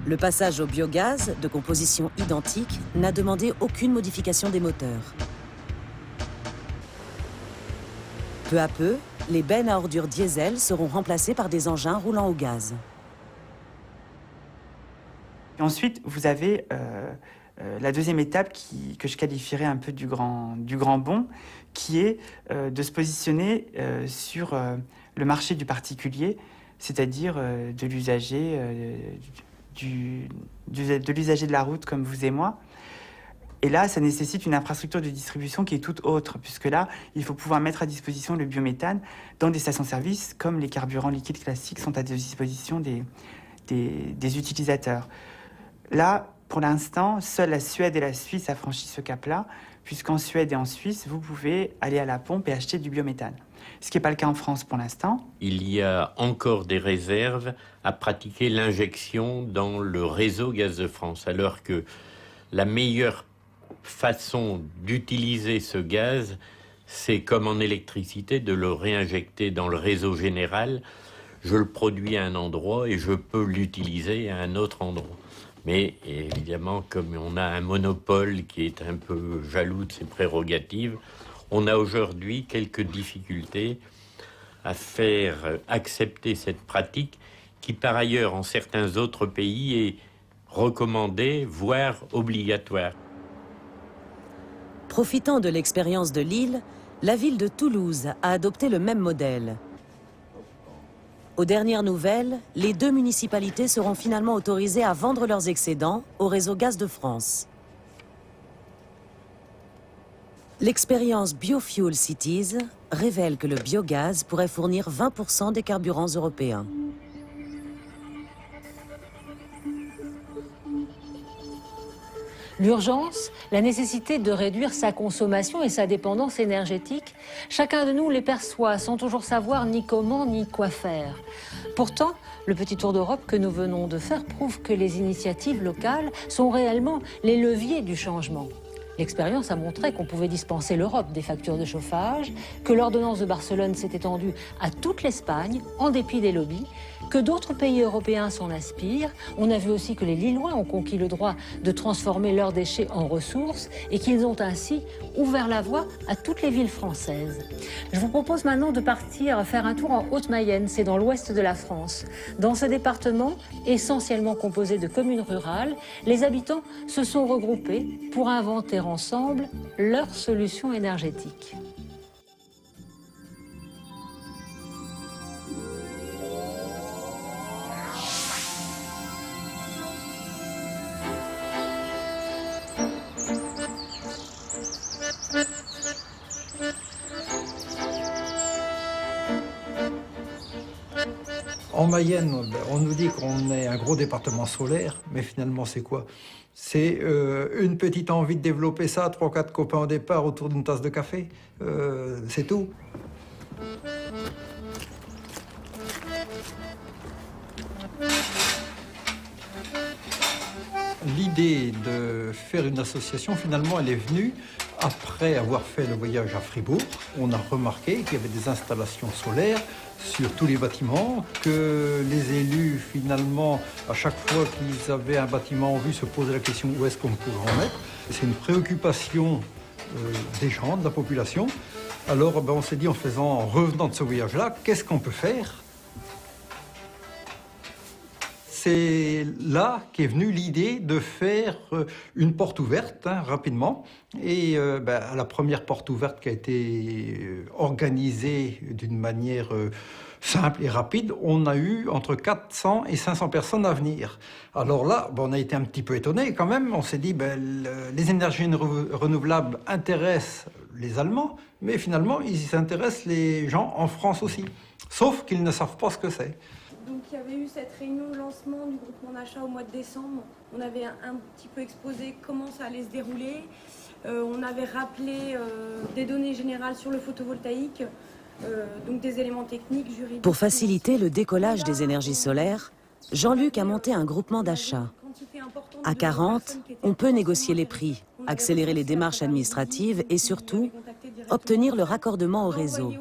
[SPEAKER 3] Le passage au biogaz, de composition identique, n'a demandé aucune modification des moteurs. Peu à peu, les bennes à ordures diesel seront remplacées par des engins roulant au gaz.
[SPEAKER 17] Et ensuite, vous avez la deuxième étape que je qualifierais un peu du grand bond, qui est de se positionner sur le marché du particulier, c'est-à-dire de l'usager de la route comme vous et moi. Et là, ça nécessite une infrastructure de distribution qui est toute autre, puisque là, il faut pouvoir mettre à disposition le biométhane dans des stations-service, comme les carburants liquides classiques sont à disposition des utilisateurs. Là, pour l'instant, seules la Suède et la Suisse a franchi ce cap-là, puisqu'en Suède et en Suisse, vous pouvez aller à la pompe et acheter du biométhane. Ce qui n'est pas le cas en France pour l'instant.
[SPEAKER 18] Il y a encore des réserves à pratiquer l'injection dans le réseau Gaz de France, alors que la meilleure façon d'utiliser ce gaz, c'est comme en électricité, de le réinjecter dans le réseau général. Je le produis à un endroit et je peux l'utiliser à un autre endroit. Mais évidemment, comme on a un monopole qui est un peu jaloux de ses prérogatives, on a aujourd'hui quelques difficultés à faire accepter cette pratique qui, par ailleurs, en certains autres pays, est recommandée, voire obligatoire.
[SPEAKER 3] Profitant de l'expérience de Lille, la ville de Toulouse a adopté le même modèle. Aux dernières nouvelles, les 2 municipalités seront finalement autorisées à vendre leurs excédents au réseau Gaz de France. L'expérience Biofuel Cities révèle que le biogaz pourrait fournir 20% des carburants européens.
[SPEAKER 2] L'urgence, la nécessité de réduire sa consommation et sa dépendance énergétique, chacun de nous les perçoit sans toujours savoir ni comment ni quoi faire. Pourtant, le petit tour d'Europe que nous venons de faire prouve que les initiatives locales sont réellement les leviers du changement. L'expérience a montré qu'on pouvait dispenser l'Europe des factures de chauffage, que l'ordonnance de Barcelone s'est étendue à toute l'Espagne, en dépit des lobbies, que d'autres pays européens s'en aspirent. On a vu aussi que les Lillois ont conquis le droit de transformer leurs déchets en ressources et qu'ils ont ainsi ouvert la voie à toutes les villes françaises. Je vous propose maintenant de partir faire un tour en Haute-Mayenne, c'est dans l'ouest de la France. Dans ce département, essentiellement composé de communes rurales, les habitants se sont regroupés pour inventer ensemble leurs solutions énergétiques.
[SPEAKER 19] En Mayenne, on nous dit qu'on est un gros département solaire, mais finalement c'est quoi? C'est une petite envie de développer ça, 3-4 copains au départ autour d'une tasse de café, c'est tout. L'idée de faire une association, finalement, elle est venue après avoir fait le voyage à Fribourg. On a remarqué qu'il y avait des installations solaires sur tous les bâtiments, que les élus, finalement, à chaque fois qu'ils avaient un bâtiment en vue, se posaient la question où est-ce qu'on pourrait en mettre. C'est une préoccupation des gens, de la population. Alors on s'est dit, en revenant de ce voyage-là, qu'est-ce qu'on peut faire ? C'est là qu'est venue l'idée de faire une porte ouverte, rapidement. Et à la première porte ouverte qui a été organisée d'une manière simple et rapide, on a eu entre 400 et 500 personnes à venir. Alors là, on a été un petit peu étonnés quand même. On s'est dit, les énergies renouvelables intéressent les Allemands, mais finalement, ils intéressent les gens en France aussi. Sauf qu'ils ne savent pas ce que c'est.
[SPEAKER 20] Donc il y avait eu cette réunion de lancement du groupement d'achat au mois de décembre. On avait un petit peu exposé comment ça allait se dérouler. On avait rappelé des données générales sur le photovoltaïque, donc des éléments techniques, juridiques.
[SPEAKER 3] Pour faciliter le décollage des énergies solaires, Jean-Luc a monté un groupement d'achat. À 40, on peut négocier les prix, accélérer les démarches administratives et surtout obtenir le raccordement au réseau.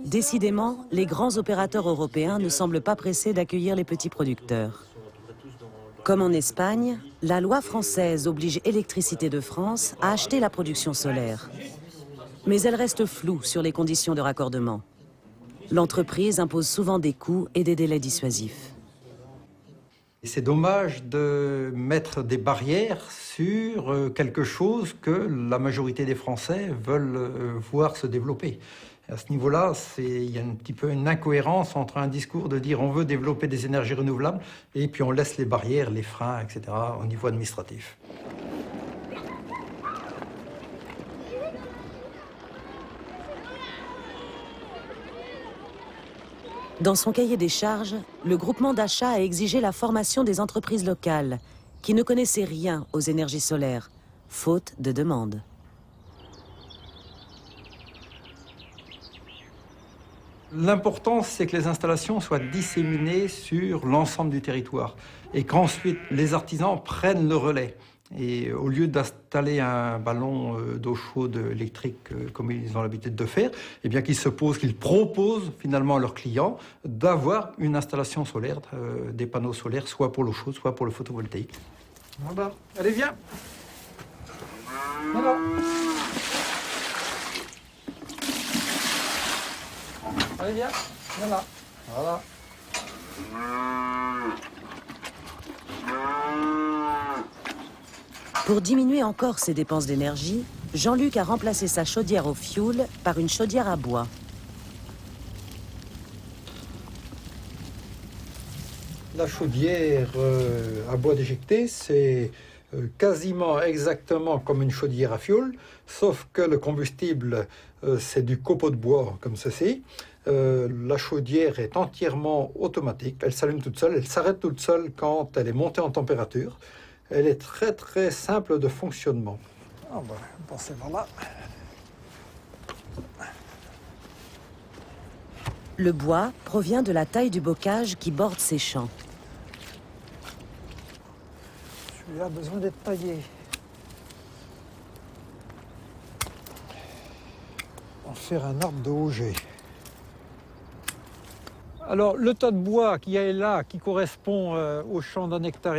[SPEAKER 3] Décidément, les grands opérateurs européens ne semblent pas pressés d'accueillir les petits producteurs. Comme en Espagne, la loi française oblige Électricité de France à acheter la production solaire. mais elle reste floue sur les conditions de raccordement. L'entreprise impose souvent des coûts et des délais dissuasifs.
[SPEAKER 19] C'est dommage de mettre des barrières sur quelque chose que la majorité des Français veulent voir se développer. À ce niveau-là, il y a un petit peu une incohérence entre un discours de dire on veut développer des énergies renouvelables et puis on laisse les barrières, les freins, etc. au niveau administratif.
[SPEAKER 3] Dans son cahier des charges, le groupement d'achat a exigé la formation des entreprises locales qui ne connaissaient rien aux énergies solaires, faute de demande.
[SPEAKER 19] L'important, c'est que les installations soient disséminées sur l'ensemble du territoire et qu'ensuite les artisans prennent le relais. Et au lieu d'installer un ballon d'eau chaude électrique comme ils ont l'habitude de faire, eh bien qu'ils proposent finalement à leurs clients d'avoir une installation solaire, des panneaux solaires, soit pour l'eau chaude, soit pour le photovoltaïque. Voilà, allez viens. Voilà. Allez viens, voilà. Voilà.
[SPEAKER 3] Pour diminuer encore ses dépenses d'énergie, Jean-Luc a remplacé sa chaudière au fioul par une chaudière à bois.
[SPEAKER 19] La chaudière à bois déjecté, c'est quasiment exactement comme une chaudière à fioul, sauf que le combustible, c'est du copeau de bois comme ceci. La chaudière est entièrement automatique, elle s'allume toute seule, elle s'arrête toute seule quand elle est montée en température. Elle est très très simple de fonctionnement. Ah ben, passez par là.
[SPEAKER 3] Le bois provient de la taille du bocage qui borde ces champs.
[SPEAKER 19] Celui-là a besoin d'être taillé. On va faire un arbre de Auger. Alors, le tas de bois qu'il y a là, qui correspond au champ d'1,5 hectare,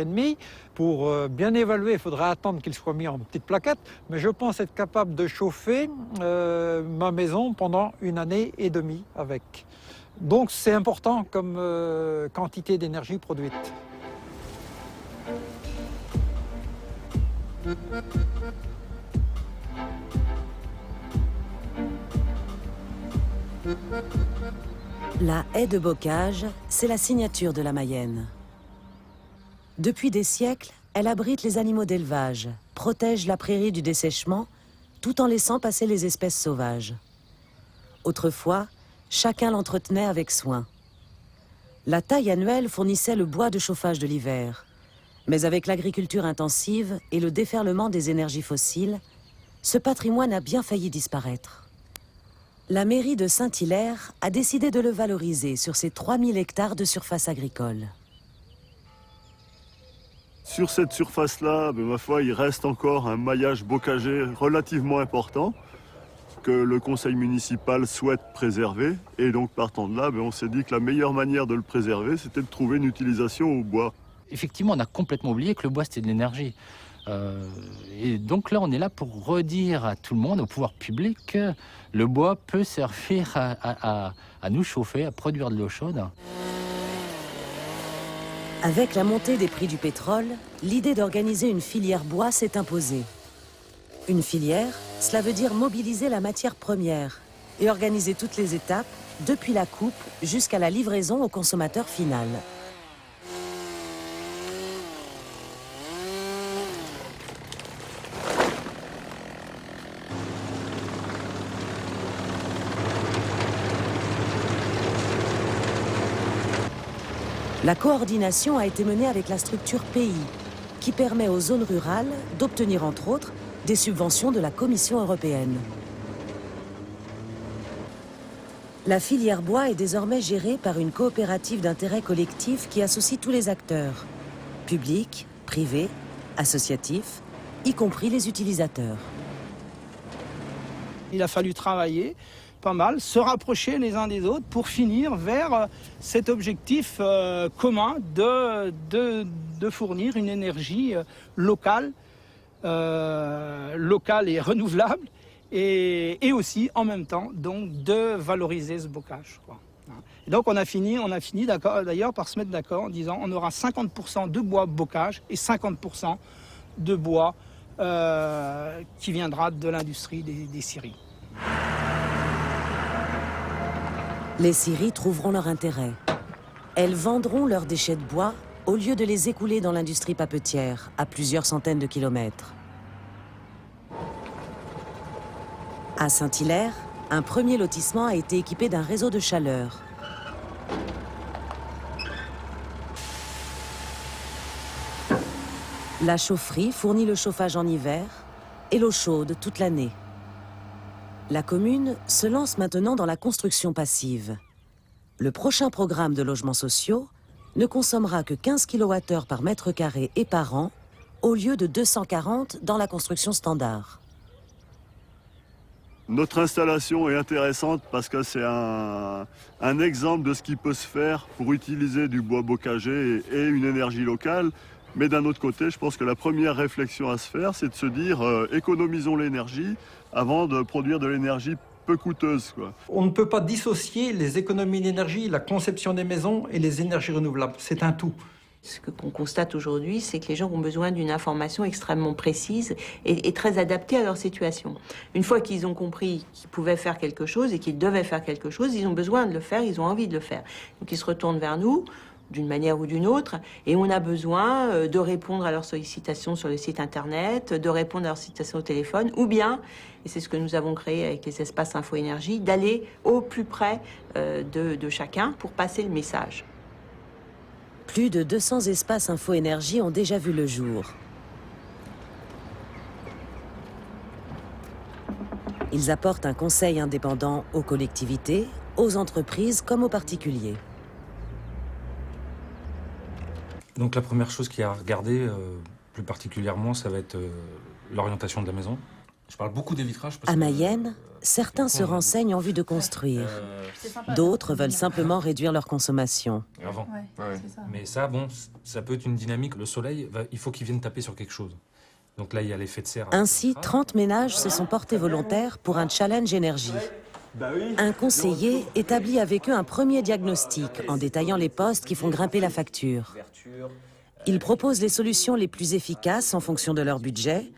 [SPEAKER 19] pour bien évaluer, il faudra attendre qu'il soit mis en petites plaquettes, mais je pense être capable de chauffer ma maison pendant 1 année et demie avec. Donc, c'est important comme quantité d'énergie produite.
[SPEAKER 3] La haie de bocage, c'est la signature de la Mayenne. Depuis des siècles, elle abrite les animaux d'élevage, protège la prairie du dessèchement, tout en laissant passer les espèces sauvages. Autrefois, chacun l'entretenait avec soin. La taille annuelle fournissait le bois de chauffage de l'hiver. Mais avec l'agriculture intensive et le déferlement des énergies fossiles, ce patrimoine a bien failli disparaître. La mairie de Saint-Hilaire a décidé de le valoriser sur ses 3000 hectares de surface agricole.
[SPEAKER 21] Sur cette surface-là, ma foi, il reste encore un maillage bocager relativement important que le conseil municipal souhaite préserver. Et donc, partant de là, on s'est dit que la meilleure manière de le préserver, c'était de trouver une utilisation au bois.
[SPEAKER 22] Effectivement, on a complètement oublié que le bois, c'était de l'énergie. Et donc là, on est là pour redire à tout le monde, au pouvoir public, que le bois peut servir à nous chauffer, à produire de l'eau chaude.
[SPEAKER 3] Avec la montée des prix du pétrole, l'idée d'organiser une filière bois s'est imposée. Une filière, cela veut dire mobiliser la matière première et organiser toutes les étapes, depuis la coupe jusqu'à la livraison au consommateur final. La coordination a été menée avec la structure pays, qui permet aux zones rurales d'obtenir entre autres des subventions de la Commission européenne. La filière bois est désormais gérée par une coopérative d'intérêt collectif qui associe tous les acteurs, publics, privés, associatifs, y compris les utilisateurs.
[SPEAKER 23] Il a fallu travailler pas mal, se rapprocher les uns des autres pour finir vers cet objectif commun de fournir une énergie locale et renouvelable et aussi en même temps donc de valoriser ce bocage, quoi. Et donc on a fini d'ailleurs par se mettre d'accord en disant on aura 50% de bois bocage et 50% de bois qui viendra de l'industrie des scieries.
[SPEAKER 3] Les scieries trouveront leur intérêt. Elles vendront leurs déchets de bois au lieu de les écouler dans l'industrie papetière, à plusieurs centaines de kilomètres. À Saint-Hilaire, un premier lotissement a été équipé d'un réseau de chaleur. La chaufferie fournit le chauffage en hiver et l'eau chaude toute l'année. La commune se lance maintenant dans la construction passive. Le prochain programme de logements sociaux ne consommera que 15 kWh par mètre carré et par an, au lieu de 240 dans la construction standard.
[SPEAKER 21] Notre installation est intéressante parce que c'est un exemple de ce qui peut se faire pour utiliser du bois bocagé et une énergie locale. Mais d'un autre côté, je pense que la première réflexion à se faire, c'est de se dire économisons l'énergie avant de produire de l'énergie peu coûteuse, quoi.
[SPEAKER 19] On ne peut pas dissocier les économies d'énergie, la conception des maisons et les énergies renouvelables. C'est un tout.
[SPEAKER 16] Ce qu'on constate aujourd'hui, c'est que les gens ont besoin d'une information extrêmement précise et très adaptée à leur situation. Une fois qu'ils ont compris qu'ils pouvaient faire quelque chose et qu'ils devaient faire quelque chose, ils ont besoin de le faire, ils ont envie de le faire. Donc ils se retournent vers nous, d'une manière ou d'une autre, et on a besoin de répondre à leurs sollicitations sur le site internet, de répondre à leurs sollicitations au téléphone, ou bien, et c'est ce que nous avons créé avec les espaces info-énergie, d'aller au plus près de chacun pour passer le message.
[SPEAKER 3] Plus de 200 espaces info-énergie ont déjà vu le jour. Ils apportent un conseil indépendant aux collectivités, aux entreprises comme aux particuliers.
[SPEAKER 1] Donc la première chose qu'il y a à regarder, plus particulièrement, ça va être l'orientation de la maison. Je parle beaucoup des vitrages.
[SPEAKER 3] À Mayenne, certains se renseignent en vue de construire. D'autres veulent simplement réduire leur consommation.
[SPEAKER 1] Avant. Mais ça, bon, ça peut être une dynamique. Le soleil, il faut qu'il vienne taper sur quelque chose. Donc là, il y a l'effet de serre.
[SPEAKER 3] Ainsi, 30 ménages se sont portés volontaires pour un challenge énergie. Un conseiller établit avec eux un premier diagnostic en détaillant les postes qui font grimper la facture. Il propose les solutions les plus efficaces en fonction de leur budget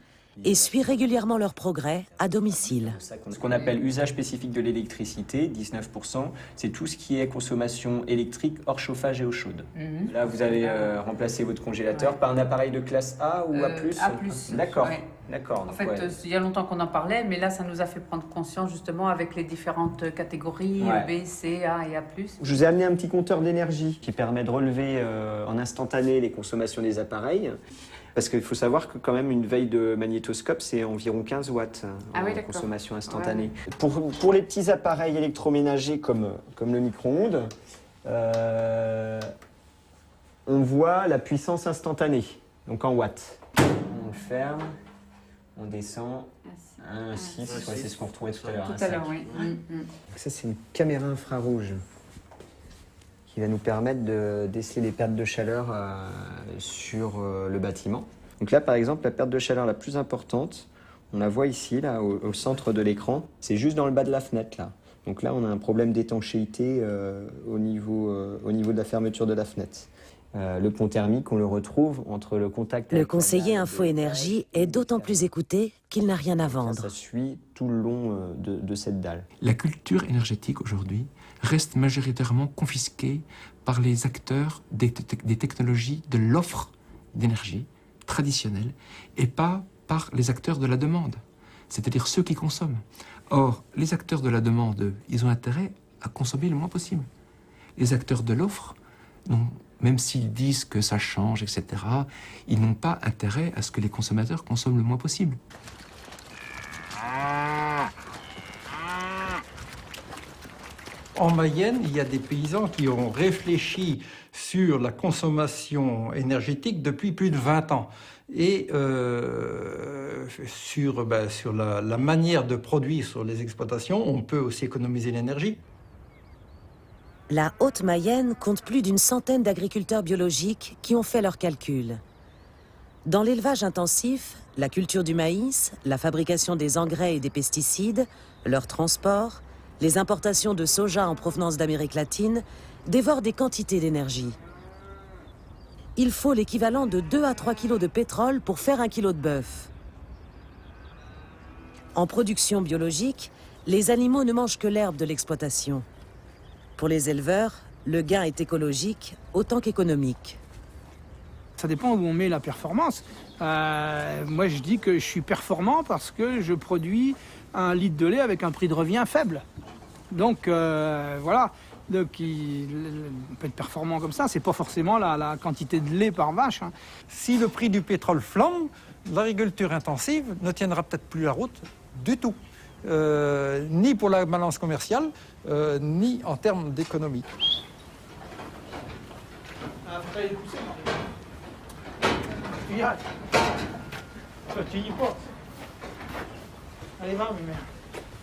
[SPEAKER 3] et suit régulièrement leurs progrès à domicile.
[SPEAKER 8] Ce qu'on appelle usage spécifique de l'électricité, 19%, c'est tout ce qui est consommation électrique hors chauffage et eau chaude. Là, vous avez remplacé votre congélateur par un appareil de classe A ou A+.
[SPEAKER 11] A+.
[SPEAKER 8] D'accord.
[SPEAKER 11] Ouais.
[SPEAKER 8] D'accord.
[SPEAKER 11] En fait, il y a longtemps qu'on en parlait, mais là, ça nous a fait prendre conscience justement avec les différentes catégories, B, C, A et A+.
[SPEAKER 8] Je vous ai amené un petit compteur d'énergie qui permet de relever en instantané les consommations des appareils. Parce qu'il faut savoir que quand même une veille de magnétoscope, c'est environ 15 watts en consommation instantanée. Ouais. Pour les petits appareils électroménagers comme le micro-ondes, on voit la puissance instantanée, donc en watts. On le ferme, on descend, 6, c'est ce qu'on retrouvait tout à l'heure.
[SPEAKER 11] Tout à l'heure, oui.
[SPEAKER 8] Ça, c'est une caméra infrarouge qui va nous permettre de déceler les pertes de chaleur sur le bâtiment. Donc là, par exemple, la perte de chaleur la plus importante, on la voit ici, là, au centre de l'écran. C'est juste dans le bas de la fenêtre, là. Donc là, on a un problème d'étanchéité au niveau de la fermeture de la fenêtre. Le pont thermique, on le retrouve entre le contact...
[SPEAKER 3] Le conseiller info-énergie est d'autant plus écouté qu'il n'a rien à vendre.
[SPEAKER 8] Ça suit tout le long de cette dalle.
[SPEAKER 7] La culture énergétique aujourd'hui reste majoritairement confisquée par les acteurs des technologies de l'offre d'énergie traditionnelle et pas par les acteurs de la demande, c'est-à-dire ceux qui consomment. Or, les acteurs de la demande, ils ont intérêt à consommer le moins possible. Les acteurs de l'offre, même s'ils disent que ça change, etc., ils n'ont pas intérêt à ce que les consommateurs consomment le moins possible.
[SPEAKER 19] En Mayenne, il y a des paysans qui ont réfléchi sur la consommation énergétique depuis plus de 20 ans. Et sur la manière de produire sur les exploitations, on peut aussi économiser l'énergie.
[SPEAKER 3] La Haute-Mayenne compte plus d'une centaine d'agriculteurs biologiques qui ont fait leurs calculs. Dans l'élevage intensif, la culture du maïs, la fabrication des engrais et des pesticides, leur transport, les importations de soja en provenance d'Amérique latine dévorent des quantités d'énergie. Il faut l'équivalent de 2 à 3 kilos de pétrole pour faire 1 kilo de bœuf. En production biologique, les animaux ne mangent que l'herbe de l'exploitation. Pour les éleveurs, le gain est écologique autant qu'économique.
[SPEAKER 23] Ça dépend où on met la performance. Moi, je dis que je suis performant parce que je produis 1 litre de lait avec un prix de revient faible. Donc, voilà. Donc, on peut être performant comme ça. C'est pas forcément la quantité de lait par vache. Hein.
[SPEAKER 19] Si le prix du pétrole flambe, l'agriculture intensive ne tiendra peut-être plus la route du tout. Ni pour la balance commerciale, ni en termes d'économie.
[SPEAKER 23] Tu y portes. Allez, va, mes mères.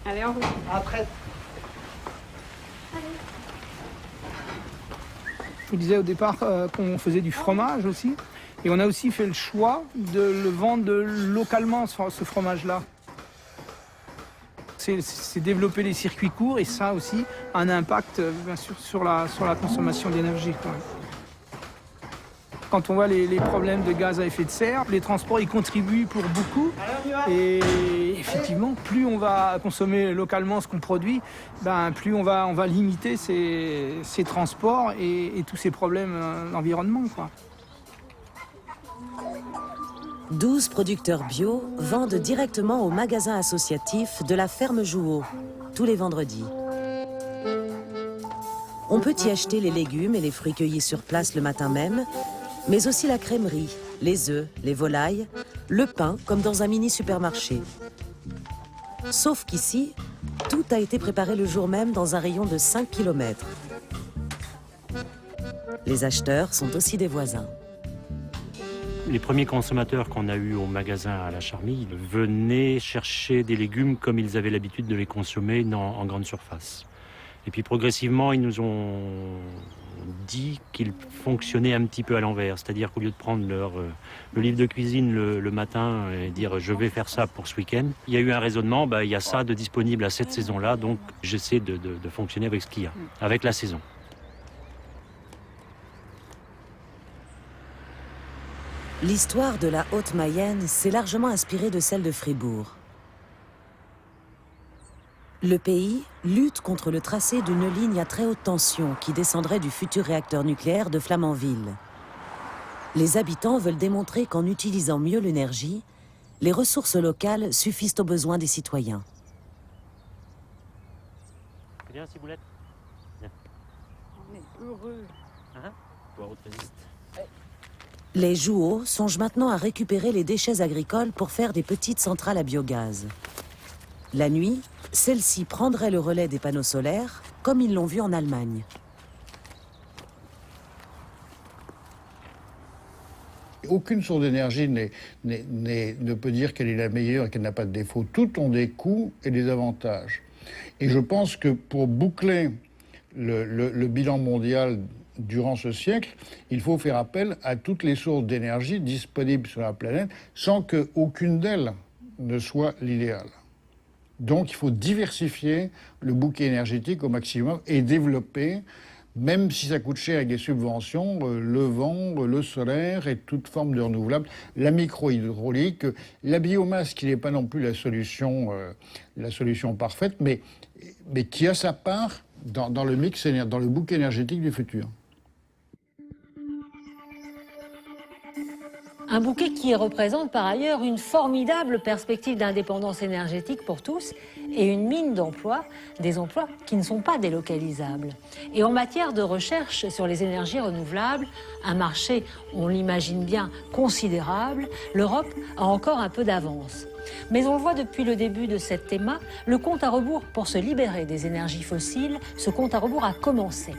[SPEAKER 11] Allez, en route.
[SPEAKER 23] Après. Je vous disais au départ qu'on faisait du fromage aussi. Et on a aussi fait le choix de le vendre localement, ce fromage-là. C'est développer les circuits courts et ça aussi a un impact bien sûr sur la consommation d'énergie. Quand on voit les problèmes de gaz à effet de serre, les transports y contribuent pour beaucoup. Et effectivement, plus on va consommer localement ce qu'on produit, plus on va limiter ces transports et tous ces problèmes d'environnement.
[SPEAKER 3] 12 producteurs bio vendent directement au magasin associatif de la ferme Jouot, tous les vendredis. On peut y acheter les légumes et les fruits cueillis sur place le matin même, mais aussi la crèmerie, les œufs, les volailles, le pain comme dans un mini-supermarché. Sauf qu'ici, tout a été préparé le jour même dans un rayon de 5 km. Les acheteurs sont aussi des voisins.
[SPEAKER 10] Les premiers consommateurs qu'on a eus au magasin à la Charmille venaient chercher des légumes comme ils avaient l'habitude de les consommer en grande surface. Et puis progressivement, ils nous ont dit qu'ils fonctionnaient un petit peu à l'envers. C'est-à-dire qu'au lieu de prendre le livre de cuisine le matin et dire « je vais faire ça pour ce week-end », il y a eu un raisonnement, il y a ça de disponible à cette saison-là, donc j'essaie de fonctionner avec ce qu'il y a, avec la saison.
[SPEAKER 3] L'histoire de la Haute-Mayenne s'est largement inspirée de celle de Fribourg. Le pays lutte contre le tracé d'une ligne à très haute tension qui descendrait du futur réacteur nucléaire de Flamanville. Les habitants veulent démontrer qu'en utilisant mieux l'énergie, les ressources locales suffisent aux besoins des citoyens.
[SPEAKER 10] C'est bien, Ciboulette. Bien.
[SPEAKER 11] On est heureux.
[SPEAKER 10] Hein? Toi, très vite.
[SPEAKER 3] Les Jouot songent maintenant à récupérer les déchets agricoles pour faire des petites centrales à biogaz. La nuit, celles-ci prendraient le relais des panneaux solaires, comme ils l'ont vu en Allemagne.
[SPEAKER 5] Aucune source d'énergie ne peut dire qu'elle est la meilleure et qu'elle n'a pas de défaut. Toutes ont des coûts et des avantages. Et je pense que pour boucler le bilan mondial durant ce siècle, il faut faire appel à toutes les sources d'énergie disponibles sur la planète sans qu'aucune d'elles ne soit l'idéal. Donc il faut diversifier le bouquet énergétique au maximum et développer, même si ça coûte cher avec des subventions, le vent, le solaire et toute forme de renouvelable, la micro-hydraulique, la biomasse qui n'est pas non plus la solution parfaite, mais qui a sa part dans le mix, dans le bouquet énergétique du futur.
[SPEAKER 2] Un bouquet qui représente par ailleurs une formidable perspective d'indépendance énergétique pour tous et une mine d'emplois, des emplois qui ne sont pas délocalisables. Et en matière de recherche sur les énergies renouvelables, un marché, on l'imagine bien, considérable, l'Europe a encore un peu d'avance. Mais on le voit depuis le début de cette théma, le compte à rebours pour se libérer des énergies fossiles, ce compte à rebours a commencé.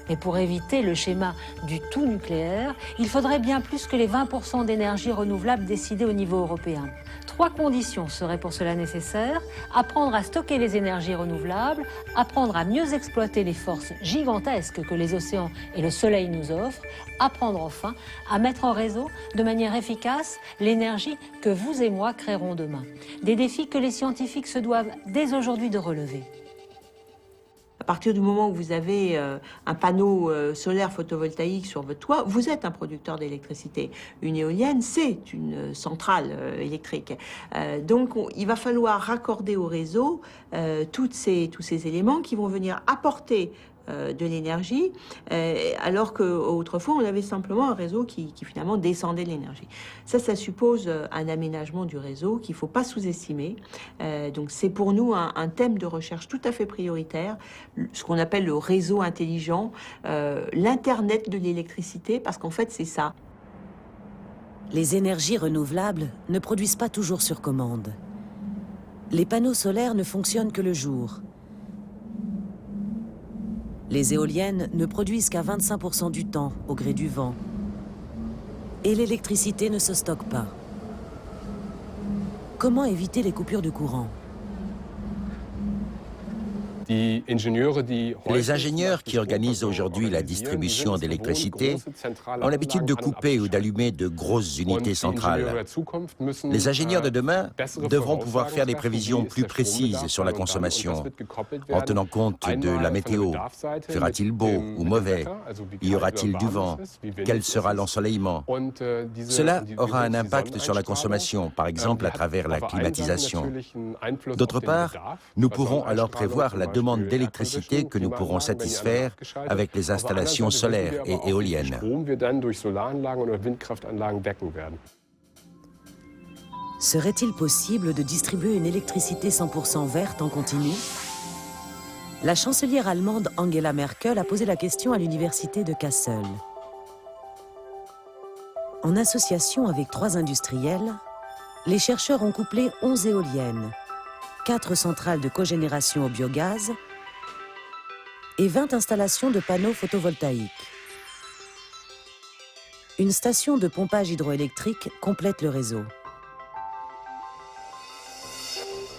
[SPEAKER 2] Mais pour éviter le schéma du tout nucléaire, il faudrait bien plus que les 20% d'énergie renouvelable décidés au niveau européen. 3 conditions seraient pour cela nécessaires: apprendre à stocker les énergies renouvelables, apprendre à mieux exploiter les forces gigantesques que les océans et le soleil nous offrent, apprendre enfin à mettre en réseau de manière efficace l'énergie que vous et moi créerons demain. Des défis que les scientifiques se doivent dès aujourd'hui de relever.
[SPEAKER 16] À partir du moment où vous avez un panneau solaire photovoltaïque sur votre toit, vous êtes un producteur d'électricité. Une éolienne, c'est une centrale électrique. Donc il va falloir raccorder au réseau tous ces éléments qui vont venir apporter de l'énergie, alors qu'autrefois on avait simplement un réseau qui finalement descendait de l'énergie. Ça suppose un aménagement du réseau qu'il ne faut pas sous-estimer. Donc c'est pour nous un thème de recherche tout à fait prioritaire, ce qu'on appelle le réseau intelligent, l'Internet de l'électricité, parce qu'en fait c'est ça.
[SPEAKER 3] Les énergies renouvelables ne produisent pas toujours sur commande. Les panneaux solaires ne fonctionnent que le jour. Les éoliennes ne produisent qu'à 25% du temps, au gré du vent. Et l'électricité ne se stocke pas. Comment éviter les coupures de courant ?
[SPEAKER 9] Les ingénieurs qui organisent aujourd'hui la distribution d'électricité ont l'habitude de couper ou d'allumer de grosses unités centrales. Les ingénieurs de demain devront pouvoir faire des prévisions plus précises sur la consommation, en tenant compte de la météo. Fera-t-il beau ou mauvais? Y aura-t-il du vent? Quel sera l'ensoleillement? Cela aura un impact sur la consommation, par exemple à travers la climatisation. D'autre part, nous pourrons alors prévoir la demande d'électricité que nous pourrons satisfaire avec les installations solaires et éoliennes.
[SPEAKER 3] Serait-il possible de distribuer une électricité 100% verte en continu? La chancelière allemande Angela Merkel a posé la question à l'université de Kassel. En association avec 3 industriels, les chercheurs ont couplé 11 éoliennes, 4 centrales de cogénération au biogaz et 20 installations de panneaux photovoltaïques. Une station de pompage hydroélectrique complète le réseau.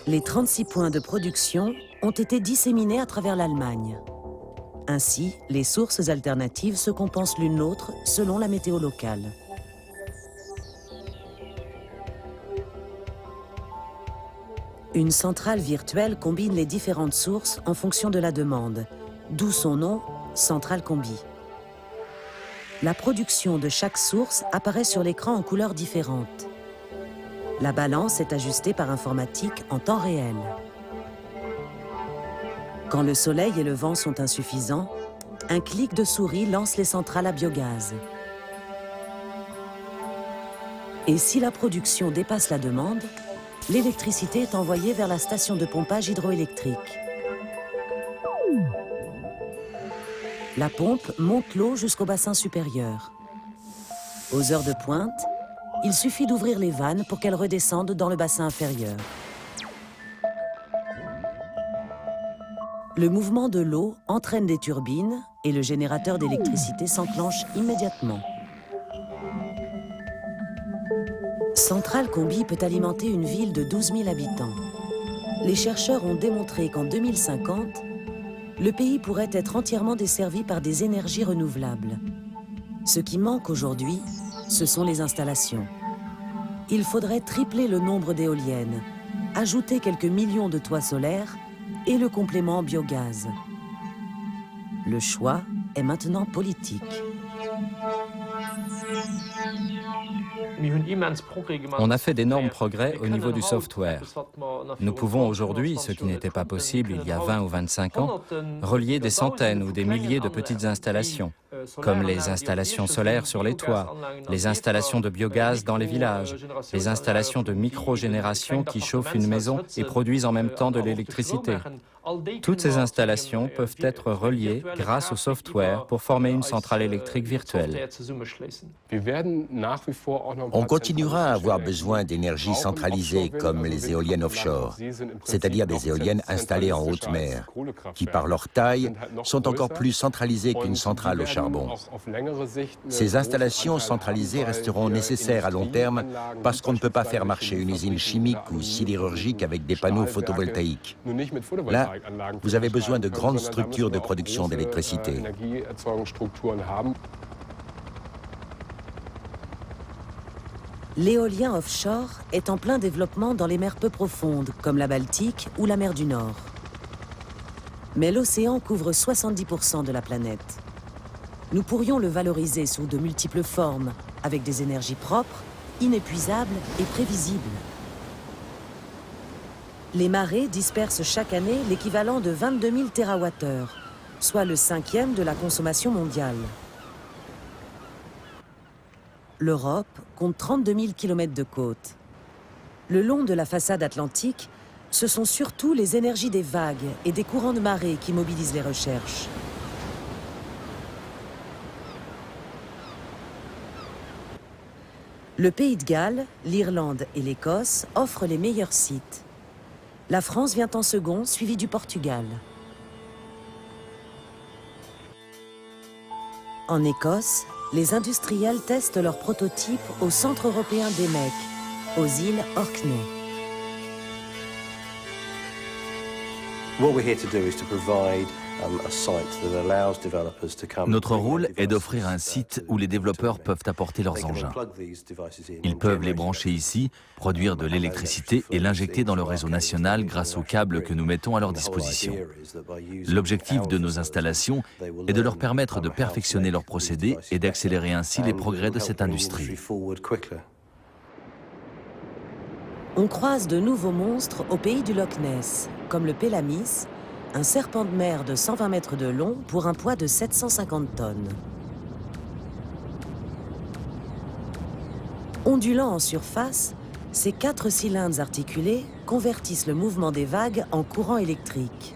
[SPEAKER 3] Les 36 points de production ont été disséminés à travers l'Allemagne. Ainsi, les sources alternatives se compensent l'une l'autre selon la météo locale. Une centrale virtuelle combine les différentes sources en fonction de la demande, d'où son nom, Centrale Combi. La production de chaque source apparaît sur l'écran en couleurs différentes. La balance est ajustée par informatique en temps réel. Quand le soleil et le vent sont insuffisants, un clic de souris lance les centrales à biogaz. Et si la production dépasse la demande, l'électricité est envoyée vers la station de pompage hydroélectrique. La pompe monte l'eau jusqu'au bassin supérieur. Aux heures de pointe, il suffit d'ouvrir les vannes pour qu'elles redescendent dans le bassin inférieur. Le mouvement de l'eau entraîne des turbines et le générateur d'électricité s'enclenche immédiatement. Centrale Combi peut alimenter une ville de 12 000 habitants. Les chercheurs ont démontré qu'en 2050, le pays pourrait être entièrement desservi par des énergies renouvelables. Ce qui manque aujourd'hui, ce sont les installations. Il faudrait tripler le nombre d'éoliennes, ajouter quelques millions de toits solaires et le complément en biogaz. Le choix est maintenant politique.
[SPEAKER 6] On a fait d'énormes progrès au niveau du software. Nous pouvons aujourd'hui, ce qui n'était pas possible il y a 20 ou 25 ans, relier des centaines ou des milliers de petites installations, comme les installations solaires sur les toits, les installations de biogaz dans les villages, les installations de micro-génération qui chauffent une maison et produisent en même temps de l'électricité. Toutes ces installations peuvent être reliées grâce au software pour former une centrale électrique virtuelle.
[SPEAKER 9] On continuera à avoir besoin d'énergie centralisée comme les éoliennes offshore, c'est-à-dire des éoliennes installées en haute mer, qui par leur taille sont encore plus centralisées qu'une centrale au charbon. Ces installations centralisées resteront nécessaires à long terme parce qu'on ne peut pas faire marcher une usine chimique ou sidérurgique avec des panneaux photovoltaïques. Là, vous avez besoin de grandes structures de production d'électricité.
[SPEAKER 3] L'éolien offshore est en plein développement dans les mers peu profondes, comme la Baltique ou la mer du Nord. Mais l'océan couvre 70% de la planète. Nous pourrions le valoriser sous de multiples formes, avec des énergies propres, inépuisables et prévisibles. Les marées dispersent chaque année l'équivalent de 22 000 TWh, soit le 5e de la consommation mondiale. L'Europe compte 32 000 km de côte. Le long de la façade atlantique, ce sont surtout les énergies des vagues et des courants de marée qui mobilisent les recherches. Le Pays de Galles, l'Irlande et l'Écosse offrent les meilleurs sites. La France vient en second, suivie du Portugal. En Écosse, les industriels testent leurs prototypes au Centre européen d'EMEC, aux îles Orkney.
[SPEAKER 4] Notre rôle est d'offrir un site où les développeurs peuvent apporter leurs engins. Ils peuvent les brancher ici, produire de l'électricité et l'injecter dans le réseau national grâce aux câbles que nous mettons à leur disposition. L'objectif de nos installations est de leur permettre de perfectionner leurs procédés et d'accélérer ainsi les progrès de cette industrie.
[SPEAKER 3] On croise de nouveaux monstres au pays du Loch Ness, comme le Pélamis, un serpent de mer de 120 mètres de long pour un poids de 750 tonnes. Ondulant en surface, ces 4 cylindres articulés convertissent le mouvement des vagues en courant électrique.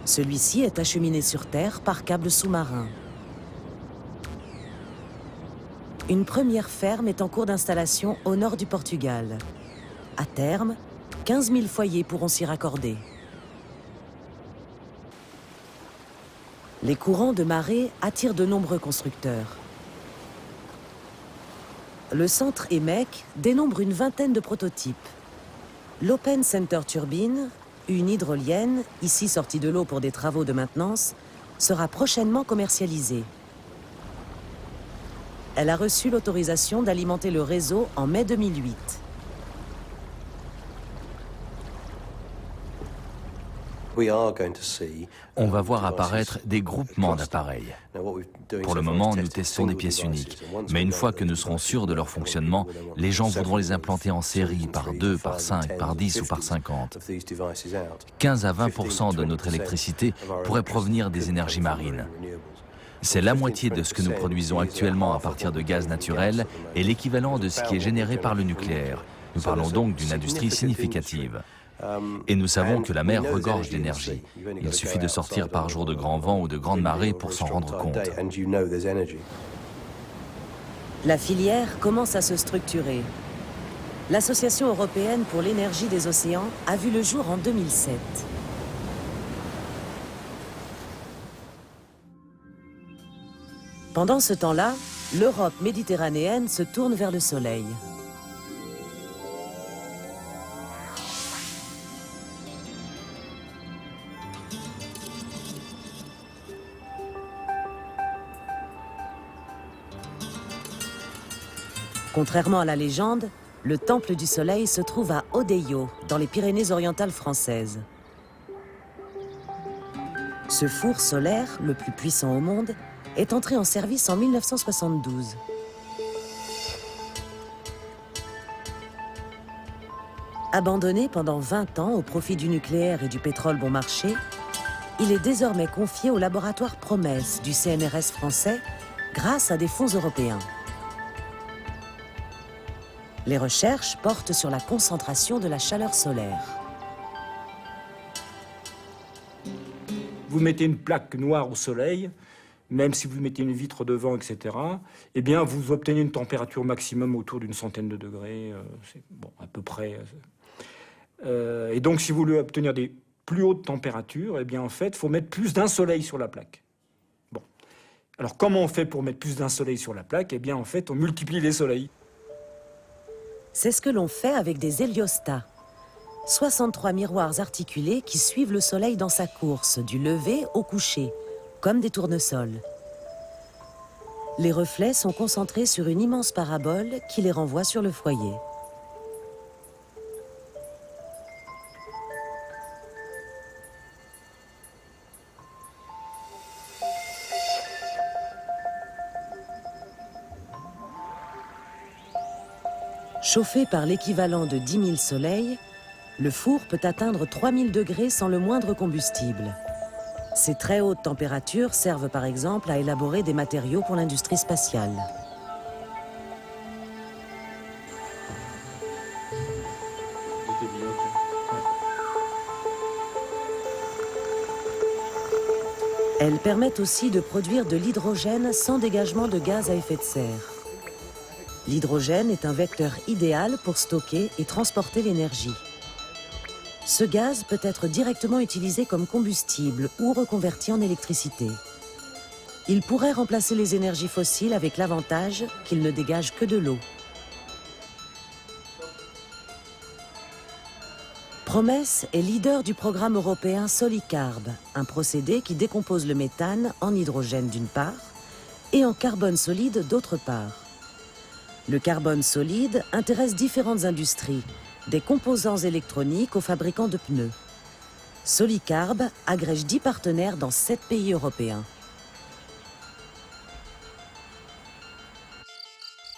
[SPEAKER 3] Celui-ci est acheminé sur Terre par câble sous-marin. Une première ferme est en cours d'installation au nord du Portugal. À terme, 15 000 foyers pourront s'y raccorder. Les courants de marée attirent de nombreux constructeurs. Le centre EMEC dénombre une vingtaine de prototypes. L'Open Center Turbine, une hydrolienne, ici sortie de l'eau pour des travaux de maintenance, sera prochainement commercialisée. Elle a reçu l'autorisation d'alimenter le réseau en mai 2008.
[SPEAKER 4] On va voir apparaître des groupements d'appareils. Pour le moment, nous testons des pièces uniques. Mais une fois que nous serons sûrs de leur fonctionnement, les gens voudront les implanter en série par 2, par 5, par 10 ou par 50. 15 à 20% de notre électricité pourrait provenir des énergies marines. C'est la moitié de ce que nous produisons actuellement à partir de gaz naturel et l'équivalent de ce qui est généré par le nucléaire. Nous parlons donc d'une industrie significative. Et nous savons que la mer regorge d'énergie. Il suffit de sortir par jour de grands vents ou de grandes marées pour s'en rendre compte.
[SPEAKER 3] La filière commence à se structurer. L'Association européenne pour l'énergie des océans a vu le jour en 2007. Pendant ce temps-là, l'Europe méditerranéenne se tourne vers le soleil. Contrairement à la légende, le temple du soleil se trouve à Odeillo, dans les Pyrénées-Orientales françaises. Ce four solaire, le plus puissant au monde, est entré en service en 1972. Abandonné pendant 20 ans au profit du nucléaire et du pétrole bon marché, il est désormais confié au laboratoire Promesse du CNRS français grâce à des fonds européens. Les recherches portent sur la concentration de la chaleur solaire.
[SPEAKER 12] vous mettez une plaque noire au soleil, même si vous mettez une vitre devant, etc., eh bien, vous obtenez une température maximum autour d'une centaine de degrés, c'est bon, à peu près. Et donc, si vous voulez obtenir des plus hautes températures, eh bien, en fait, il faut mettre plus d'un soleil sur la plaque. Bon. Alors, comment on fait pour mettre plus d'un soleil sur la plaque? Eh bien, en fait, on multiplie les soleils.
[SPEAKER 3] C'est ce que l'on fait avec des héliostats. 63 miroirs articulés qui suivent le soleil dans sa course, du lever au coucher, comme des tournesols. Les reflets sont concentrés sur une immense parabole qui les renvoie sur le foyer. Chauffé par l'équivalent de 10 000 soleils, le four peut atteindre 3000 degrés sans le moindre combustible. Ces très hautes températures servent par exemple à élaborer des matériaux pour l'industrie spatiale. Elles permettent aussi de produire de l'hydrogène sans dégagement de gaz à effet de serre. L'hydrogène est un vecteur idéal pour stocker et transporter l'énergie. Ce gaz peut être directement utilisé comme combustible ou reconverti en électricité. Il pourrait remplacer les énergies fossiles avec l'avantage qu'il ne dégage que de l'eau. Promesse est leader du programme européen Solicarb, un procédé qui décompose le méthane en hydrogène d'une part et en carbone solide d'autre part. Le carbone solide intéresse différentes industries, des composants électroniques aux fabricants de pneus. Solicarb agrège 10 partenaires dans 7 pays européens.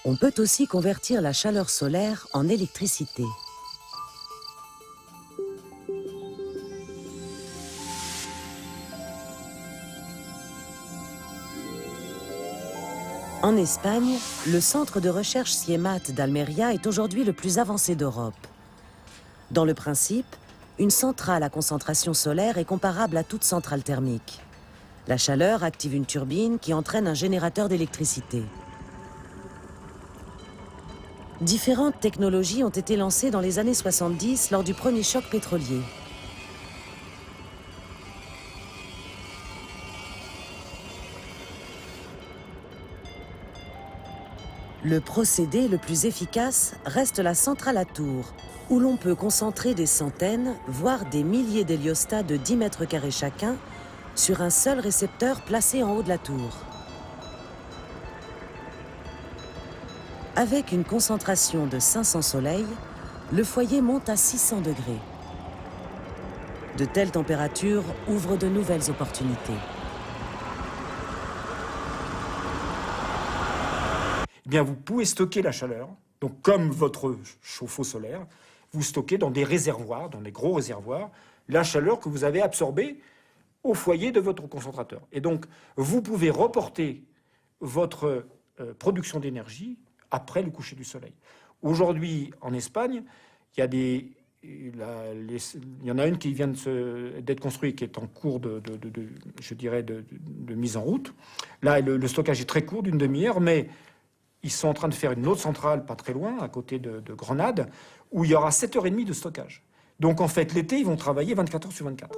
[SPEAKER 3] On peut aussi convertir la chaleur solaire en électricité. En Espagne, le centre de recherche CIEMAT d'Almeria est aujourd'hui le plus avancé d'Europe. Dans le principe, une centrale à concentration solaire est comparable à toute centrale thermique. La chaleur active une turbine qui entraîne un générateur d'électricité. Différentes technologies ont été lancées dans les années 70 lors du premier choc pétrolier. Le procédé le plus efficace reste la centrale à tour, où l'on peut concentrer des centaines, voire des milliers d'héliostats de 10 mètres carrés chacun sur un seul récepteur placé en haut de la tour. Avec une concentration de 500 soleils, le foyer monte à 600 degrés. De telles températures ouvrent de nouvelles opportunités.
[SPEAKER 12] Eh bien, vous pouvez stocker la chaleur, donc comme votre chauffe-eau solaire, vous stockez dans des réservoirs, dans des gros réservoirs, la chaleur que vous avez absorbée au foyer de votre concentrateur. Et donc, vous pouvez reporter votre production d'énergie après le coucher du soleil. Aujourd'hui, en Espagne, il y en a une qui vient d'être construite, qui est en cours de mise en route. Là, le stockage est très court, d'une demi-heure, mais ils sont en train de faire une autre centrale pas très loin, à côté de Grenade, où il y aura 7h30 de stockage. Donc en fait, l'été, ils vont travailler 24 heures sur 24.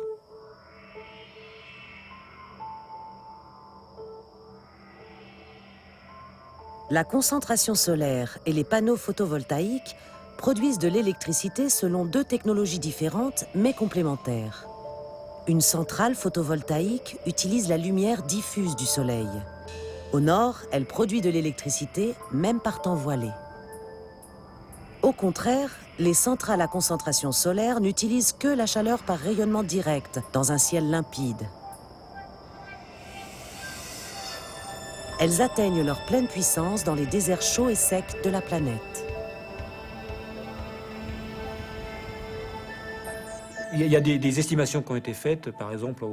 [SPEAKER 3] La concentration solaire et les panneaux photovoltaïques produisent de l'électricité selon 2 technologies différentes mais complémentaires. Une centrale photovoltaïque utilise la lumière diffuse du soleil. Au nord, elle produit de l'électricité, même par temps voilé. Au contraire, les centrales à concentration solaire n'utilisent que la chaleur par rayonnement direct, dans un ciel limpide. Elles atteignent leur pleine puissance dans les déserts chauds et secs de la planète.
[SPEAKER 12] Il y a des estimations qui ont été faites, par exemple,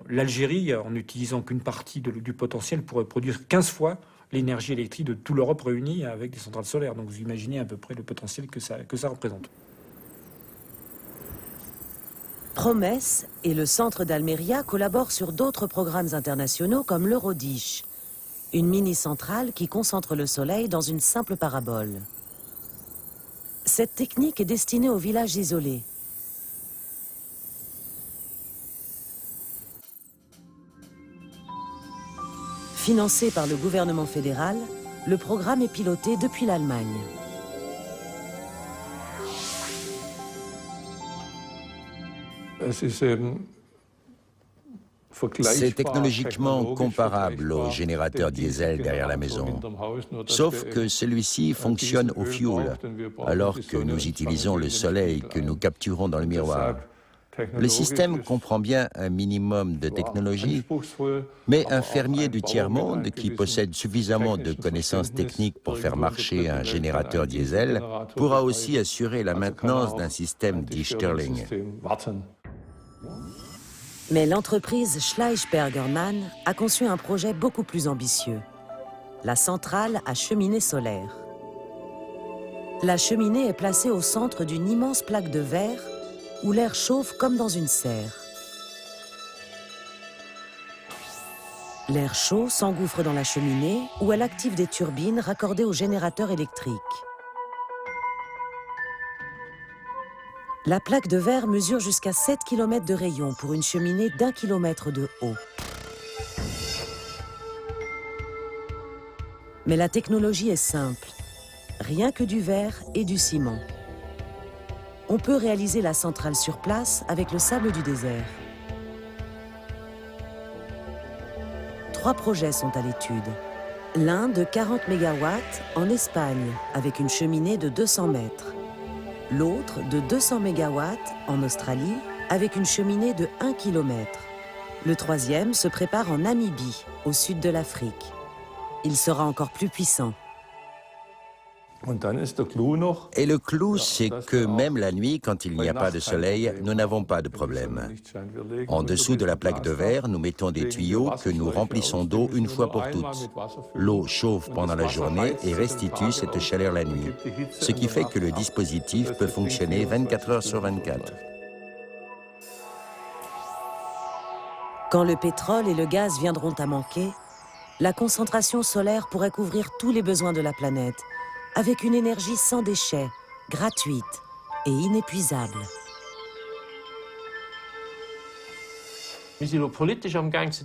[SPEAKER 12] l'Algérie, en n'utilisant qu'une partie du potentiel, pourrait produire 15 fois l'énergie électrique de toute l'Europe réunie avec des centrales solaires. Donc vous imaginez à peu près le potentiel que ça représente.
[SPEAKER 3] Promes et le centre d'Almeria collaborent sur d'autres programmes internationaux comme l'Eurodish, une mini-centrale qui concentre le soleil dans une simple parabole. Cette technique est destinée aux villages isolés. Financé par le gouvernement fédéral, le programme est piloté depuis l'Allemagne.
[SPEAKER 9] C'est technologiquement comparable au générateur diesel derrière la maison, sauf que celui-ci fonctionne au fioul, alors que nous utilisons le soleil que nous capturons dans le miroir. Le système comprend bien un minimum de technologie, mais un fermier du tiers-monde qui possède suffisamment de connaissances techniques pour faire marcher un générateur diesel pourra aussi assurer la maintenance d'un système dit Stirling.
[SPEAKER 3] Mais l'entreprise Schleichberger-Mann a conçu un projet beaucoup plus ambitieux, la centrale à cheminée solaire. La cheminée est placée au centre d'une immense plaque de verre où l'air chauffe comme dans une serre. L'air chaud s'engouffre dans la cheminée où elle active des turbines raccordées au générateur électrique. La plaque de verre mesure jusqu'à 7 km de rayon pour une cheminée d'1 km de haut. Mais la technologie est simple, rien que du verre et du ciment. On peut réaliser la centrale sur place avec le sable du désert. 3 projets sont à l'étude. L'un de 40 MW en Espagne, avec une cheminée de 200 mètres. L'autre de 200 MW en Australie, avec une cheminée de 1 km. Le troisième se prépare en Namibie, au sud de l'Afrique. Il sera encore plus puissant.
[SPEAKER 9] Et le clou, c'est que même la nuit, quand il n'y a pas de soleil, nous n'avons pas de problème. En dessous de la plaque de verre, nous mettons des tuyaux que nous remplissons d'eau une fois pour toutes. L'eau chauffe pendant la journée et restitue cette chaleur la nuit, ce qui fait que le dispositif peut fonctionner 24 heures sur 24.
[SPEAKER 3] Quand le pétrole et le gaz viendront à manquer, la concentration solaire pourrait couvrir tous les besoins de la planète, avec une énergie sans déchets, gratuite et inépuisable.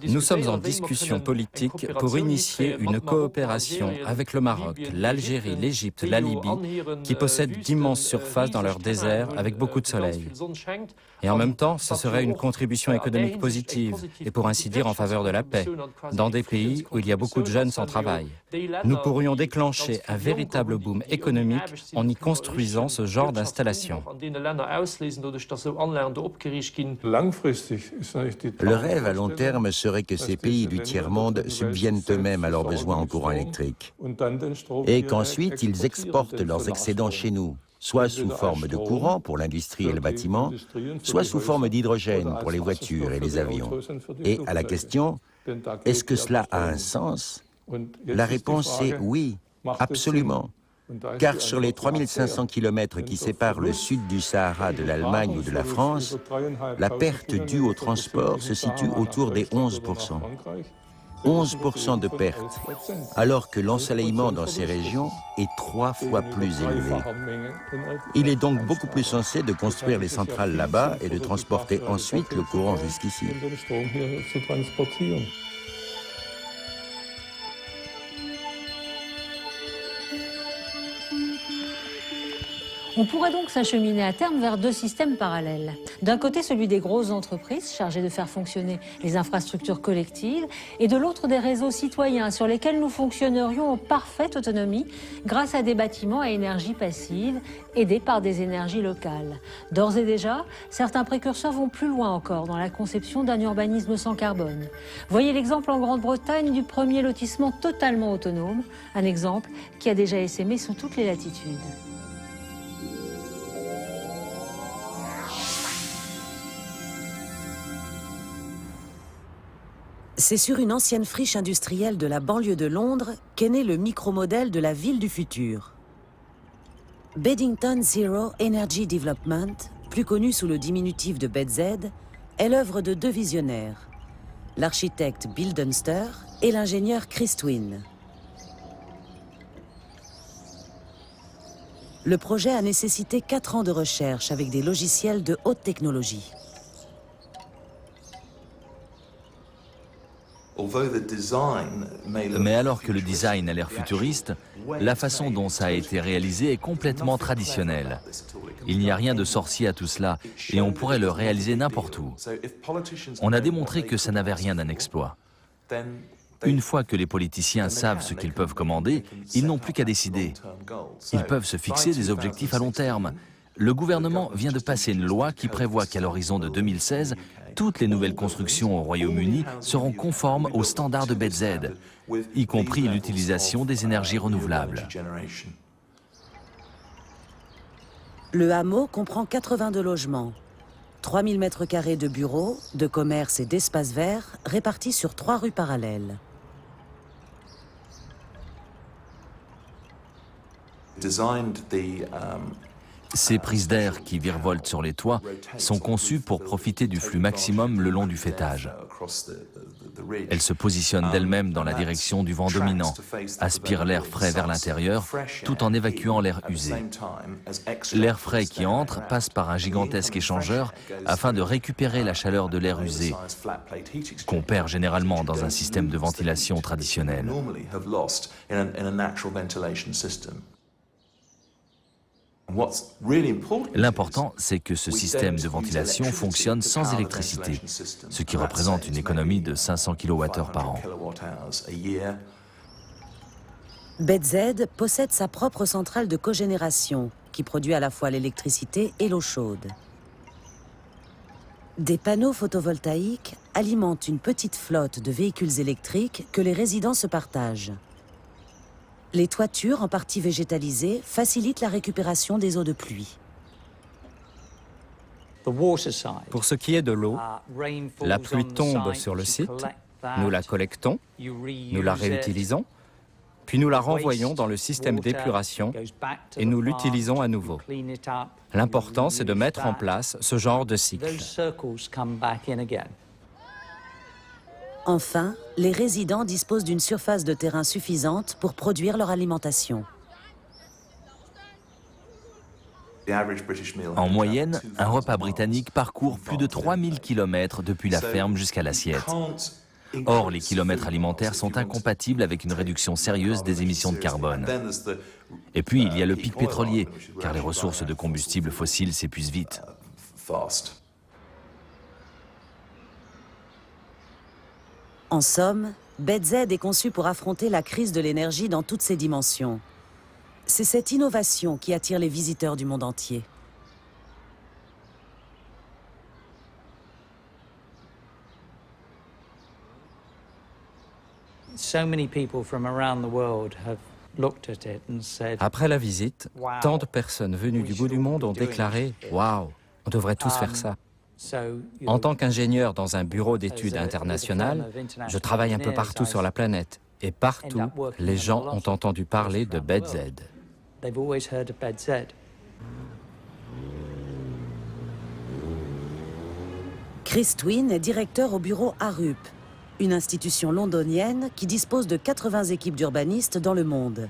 [SPEAKER 6] Nous sommes en discussion politique pour initier une coopération avec le Maroc, l'Algérie, l'Égypte, la Libye, qui possèdent d'immenses surfaces dans leur désert avec beaucoup de soleil. Et en même temps, ce serait une contribution économique positive et pour ainsi dire en faveur de la paix, dans des pays où il y a beaucoup de jeunes sans travail. Nous pourrions déclencher un véritable boom économique en y construisant ce genre d'installation.
[SPEAKER 9] Le rêve à long terme serait que ces pays du tiers-monde subviennent eux-mêmes à leurs besoins en courant électrique et qu'ensuite ils exportent leurs excédents chez nous, soit sous forme de courant pour l'industrie et le bâtiment, soit sous forme d'hydrogène pour les voitures et les avions. Et à la question, est-ce que cela a un sens? La réponse est oui, absolument. Car sur les 3500 km qui séparent le sud du Sahara de l'Allemagne ou de la France, la perte due au transport se situe autour des 11%. 11% de perte, alors que l'ensoleillement dans ces régions est 3 fois plus élevé. Il est donc beaucoup plus sensé de construire les centrales là-bas et de transporter ensuite le courant jusqu'ici.
[SPEAKER 2] On pourrait donc s'acheminer à terme vers 2 systèmes parallèles. D'un côté, celui des grosses entreprises chargées de faire fonctionner les infrastructures collectives, et de l'autre, des réseaux citoyens sur lesquels nous fonctionnerions en parfaite autonomie grâce à des bâtiments à énergie passive, aidés par des énergies locales. D'ores et déjà, certains précurseurs vont plus loin encore dans la conception d'un urbanisme sans carbone. Voyez l'exemple en Grande-Bretagne du premier lotissement totalement autonome, un exemple qui a déjà essaimé sous toutes les latitudes.
[SPEAKER 3] C'est sur une ancienne friche industrielle de la banlieue de Londres qu'est né le micromodèle de la ville du futur. Beddington Zero Energy Development plus connu sous le diminutif de BZ, est l'œuvre de deux visionnaires, l'architecte Bill Dunster et l'ingénieur Chris Twin. Le projet a nécessité 4 ans de recherche avec des logiciels de haute technologie.
[SPEAKER 4] Mais alors que le design a l'air futuriste, la façon dont ça a été réalisé est complètement traditionnelle. Il n'y a rien de sorcier à tout cela et on pourrait le réaliser n'importe où. On a démontré que ça n'avait rien d'un exploit. Une fois que les politiciens savent ce qu'ils peuvent commander, ils n'ont plus qu'à décider. Ils peuvent se fixer des objectifs à long terme. Le gouvernement vient de passer une loi qui prévoit qu'à l'horizon de 2016, toutes les nouvelles constructions au Royaume-Uni seront conformes aux standards de BZ, y compris l'utilisation des énergies renouvelables.
[SPEAKER 3] Le hameau comprend 82 logements, 3000 m² de bureaux, de commerces et d'espaces verts répartis sur 3 rues parallèles.
[SPEAKER 4] Ces prises d'air qui virevoltent sur les toits sont conçues pour profiter du flux maximum le long du faîtage. Elles se positionnent d'elles-mêmes dans la direction du vent dominant, aspirent l'air frais vers l'intérieur, tout en évacuant l'air usé. L'air frais qui entre passe par un gigantesque échangeur afin de récupérer la chaleur de l'air usé, qu'on perd généralement dans un système de ventilation traditionnel. L'important, c'est que ce système de ventilation fonctionne sans électricité, ce qui représente une économie de 500 kWh par an.
[SPEAKER 3] BZ possède sa propre centrale de cogénération, qui produit à la fois l'électricité et l'eau chaude. Des panneaux photovoltaïques alimentent une petite flotte de véhicules électriques que les résidents se partagent. Les toitures, en partie végétalisées, facilitent la récupération des eaux de pluie.
[SPEAKER 6] Pour ce qui est de l'eau, la pluie tombe sur le site, nous la collectons, nous la réutilisons, puis nous la renvoyons dans le système d'épuration et nous l'utilisons à nouveau. L'important, c'est de mettre en place ce genre de cycle.
[SPEAKER 3] Enfin, les résidents disposent d'une surface de terrain suffisante pour produire leur alimentation.
[SPEAKER 4] En moyenne, un repas britannique parcourt plus de 3000 km depuis la ferme jusqu'à l'assiette. Or, les kilomètres alimentaires sont incompatibles avec une réduction sérieuse des émissions de carbone. Et puis, il y a le pic pétrolier, car les ressources de combustibles fossiles s'épuisent vite.
[SPEAKER 3] En somme, BZ est conçu pour affronter la crise de l'énergie dans toutes ses dimensions. C'est cette innovation qui attire les visiteurs du monde entier.
[SPEAKER 6] Après la visite, tant de personnes venues du bout du monde ont déclaré « Waouh, on devrait tous faire ça ». En tant qu'ingénieur dans un bureau d'études international, je travaille un peu partout sur la planète. Et partout, les gens ont entendu parler de BZ.
[SPEAKER 3] Chris Twin est directeur au bureau Arup, une institution londonienne qui dispose de 80 équipes d'urbanistes dans le monde.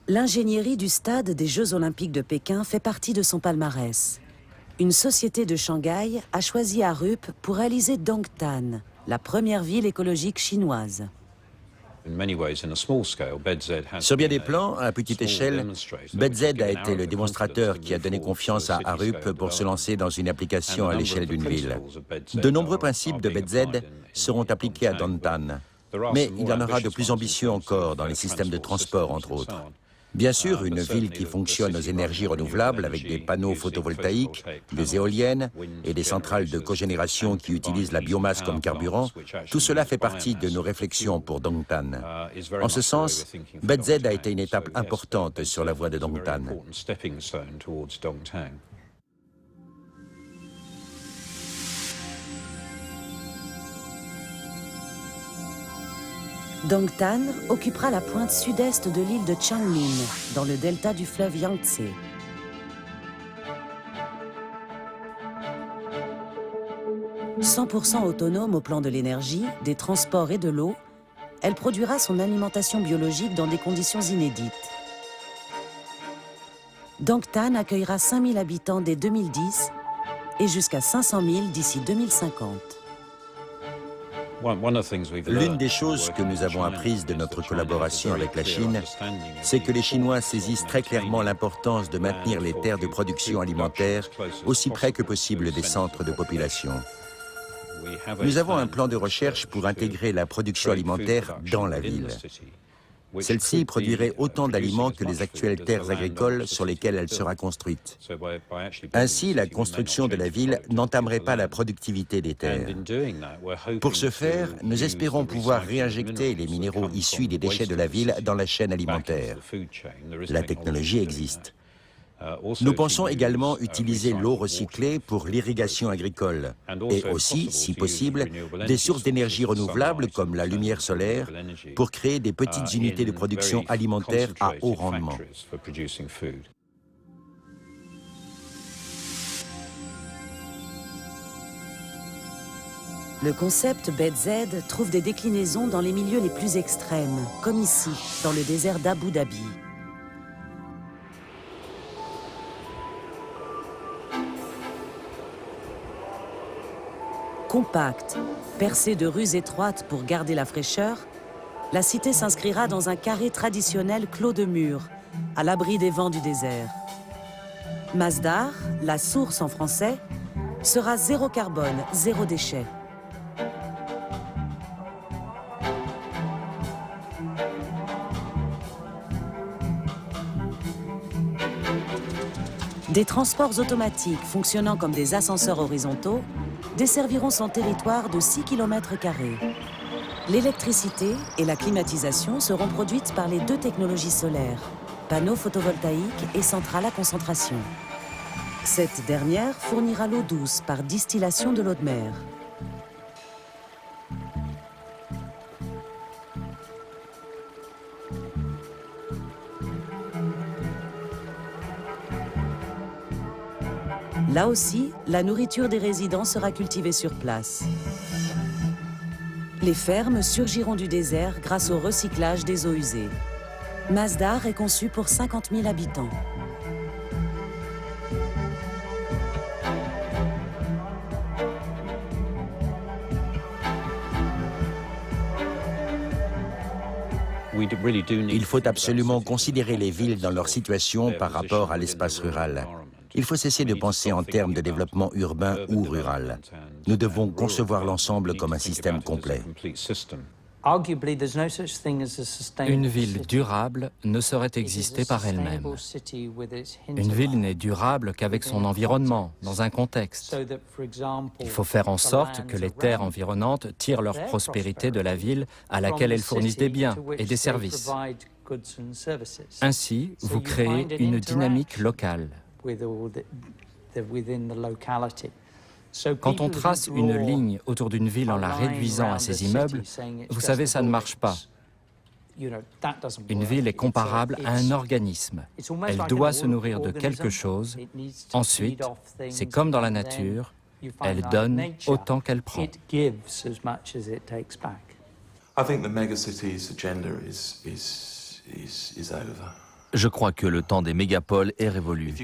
[SPEAKER 3] L'ingénierie du stade des Jeux Olympiques de Pékin fait partie de son palmarès. Une société de Shanghai a choisi Arup pour réaliser Dongtan, la première ville écologique chinoise.
[SPEAKER 9] Sur bien des plans, à petite échelle, BZ a été le démonstrateur qui a donné confiance à Arup pour se lancer dans une application à l'échelle d'une ville. De nombreux principes de BZ seront appliqués à Dongtan, mais il y en aura de plus ambitieux encore dans les systèmes de transport, entre autres. Bien sûr, une ville qui fonctionne aux énergies renouvelables avec des panneaux photovoltaïques, des éoliennes et des centrales de cogénération qui utilisent la biomasse comme carburant, tout cela fait partie de nos réflexions pour Dongtan. En ce sens, BZ a été une étape importante sur la voie de Dongtan.
[SPEAKER 3] Dongtan occupera la pointe sud-est de l'île de Changmin, dans le delta du fleuve Yangtze. 100% autonome au plan de l'énergie, des transports et de l'eau, elle produira son alimentation biologique dans des conditions inédites. Dangtan accueillera 5000 habitants dès 2010 et jusqu'à 500 000 d'ici 2050.
[SPEAKER 9] L'une des choses que nous avons apprises de notre collaboration avec la Chine, c'est que les Chinois saisissent très clairement l'importance de maintenir les terres de production alimentaire aussi près que possible des centres de population. Nous avons un plan de recherche pour intégrer la production alimentaire dans la ville. Celle-ci produirait autant d'aliments que les actuelles terres agricoles sur lesquelles elle sera construite. Ainsi, la construction de la ville n'entamerait pas la productivité des terres. Pour ce faire, nous espérons pouvoir réinjecter les minéraux issus des déchets de la ville dans la chaîne alimentaire. La technologie existe. Nous pensons également utiliser l'eau recyclée pour l'irrigation agricole et aussi, si possible, des sources d'énergie renouvelables comme la lumière solaire pour créer des petites unités de production alimentaire à haut rendement.
[SPEAKER 3] Le concept BEDZ trouve des déclinaisons dans les milieux les plus extrêmes, comme ici, dans le désert d'Abu Dhabi. Compacte, percée de rues étroites pour garder la fraîcheur, la cité s'inscrira dans un carré traditionnel clos de murs, à l'abri des vents du désert. Masdar, la source en français, sera zéro carbone, zéro déchet. Des transports automatiques fonctionnant comme des ascenseurs horizontaux desserviront son territoire de 6 km². L'électricité et la climatisation seront produites par les deux technologies solaires, panneaux photovoltaïques et centrales à concentration. Cette dernière fournira l'eau douce par distillation de l'eau de mer. Là aussi, la nourriture des résidents sera cultivée sur place. Les fermes surgiront du désert grâce au recyclage des eaux usées. Masdar est conçu pour 50 000 habitants.
[SPEAKER 9] Il faut absolument considérer les villes dans leur situation par rapport à l'espace rural. Il faut cesser de penser en termes de développement urbain ou rural. Nous devons concevoir l'ensemble comme un système complet.
[SPEAKER 6] Une ville durable ne saurait exister par elle-même. Une ville n'est durable qu'avec son environnement, dans un contexte. Il faut faire en sorte que les terres environnantes tirent leur prospérité de la ville à laquelle elles fournissent des biens et des services. Ainsi, vous créez une dynamique locale. Quand on trace une ligne autour d'une ville en la réduisant à ses immeubles, vous savez, ça ne marche pas. Une ville est comparable à un organisme. Elle doit se nourrir de quelque chose. Ensuite, c'est comme dans la nature, elle donne autant qu'elle prend.
[SPEAKER 13] I think the megacities agenda is over.
[SPEAKER 4] Je crois que le temps des mégapoles est révolu.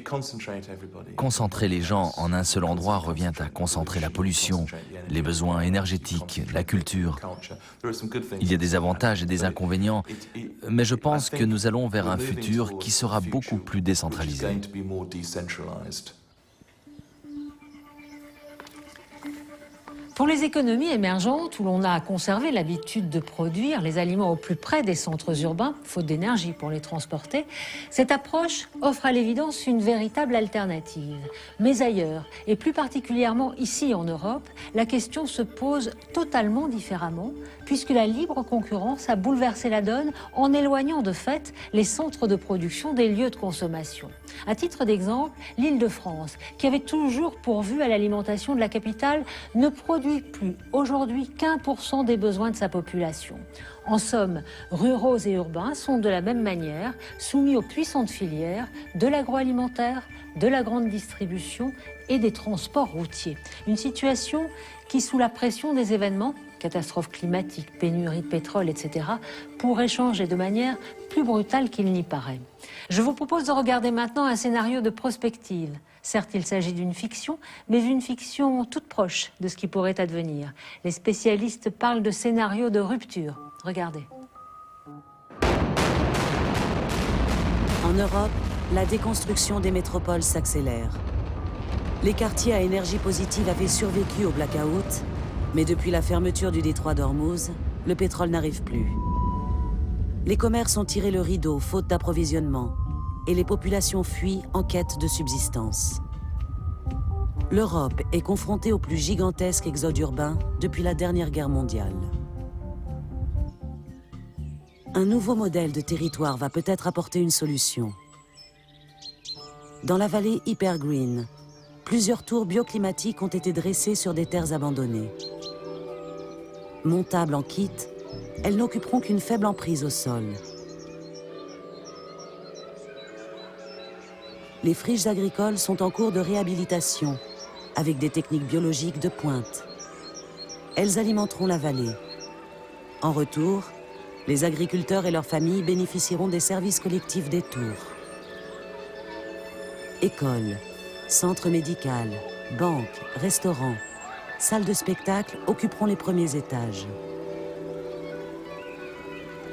[SPEAKER 4] Concentrer les gens en un seul endroit revient à concentrer la pollution, les besoins énergétiques, la culture. Il y a des avantages et des inconvénients, mais je pense que nous allons vers un futur qui sera beaucoup plus décentralisé.
[SPEAKER 2] Pour les économies émergentes où l'on a conservé l'habitude de produire les aliments au plus près des centres urbains, faute d'énergie pour les transporter, cette approche offre à l'évidence une véritable alternative. Mais ailleurs, et plus particulièrement ici en Europe, la question se pose totalement différemment, puisque la libre concurrence a bouleversé la donne en éloignant de fait les centres de production des lieux de consommation. À titre d'exemple, l'Île-de-France, qui avait toujours pourvu à l'alimentation de la capitale, ne produit plus aujourd'hui qu'1% des besoins de sa population. En somme, ruraux et urbains sont de la même manière soumis aux puissantes filières de l'agroalimentaire, de la grande distribution et des transports routiers. Une situation qui, sous la pression des événements, catastrophes climatiques, pénurie de pétrole, etc., pourrait changer de manière plus brutale qu'il n'y paraît. Je vous propose de regarder maintenant un scénario de prospective. Certes, il s'agit d'une fiction, mais une fiction toute proche de ce qui pourrait advenir. Les spécialistes parlent de scénario de rupture. Regardez.
[SPEAKER 3] En Europe, la déconstruction des métropoles s'accélère. Les quartiers à énergie positive avaient survécu au blackout, mais depuis la fermeture du détroit d'Ormuz, le pétrole n'arrive plus. Les commerces ont tiré le rideau, faute d'approvisionnement, et les populations fuient en quête de subsistance. L'Europe est confrontée au plus gigantesque exode urbain depuis la dernière guerre mondiale. Un nouveau modèle de territoire va peut-être apporter une solution. Dans la vallée Hypergreen, plusieurs tours bioclimatiques ont été dressées sur des terres abandonnées. Montables en kit, elles n'occuperont qu'une faible emprise au sol. Les friches agricoles sont en cours de réhabilitation, avec des techniques biologiques de pointe. Elles alimenteront la vallée. En retour, les agriculteurs et leurs familles bénéficieront des services collectifs des tours. Écoles, centres médicaux, banques, restaurants, salles de spectacle occuperont les premiers étages.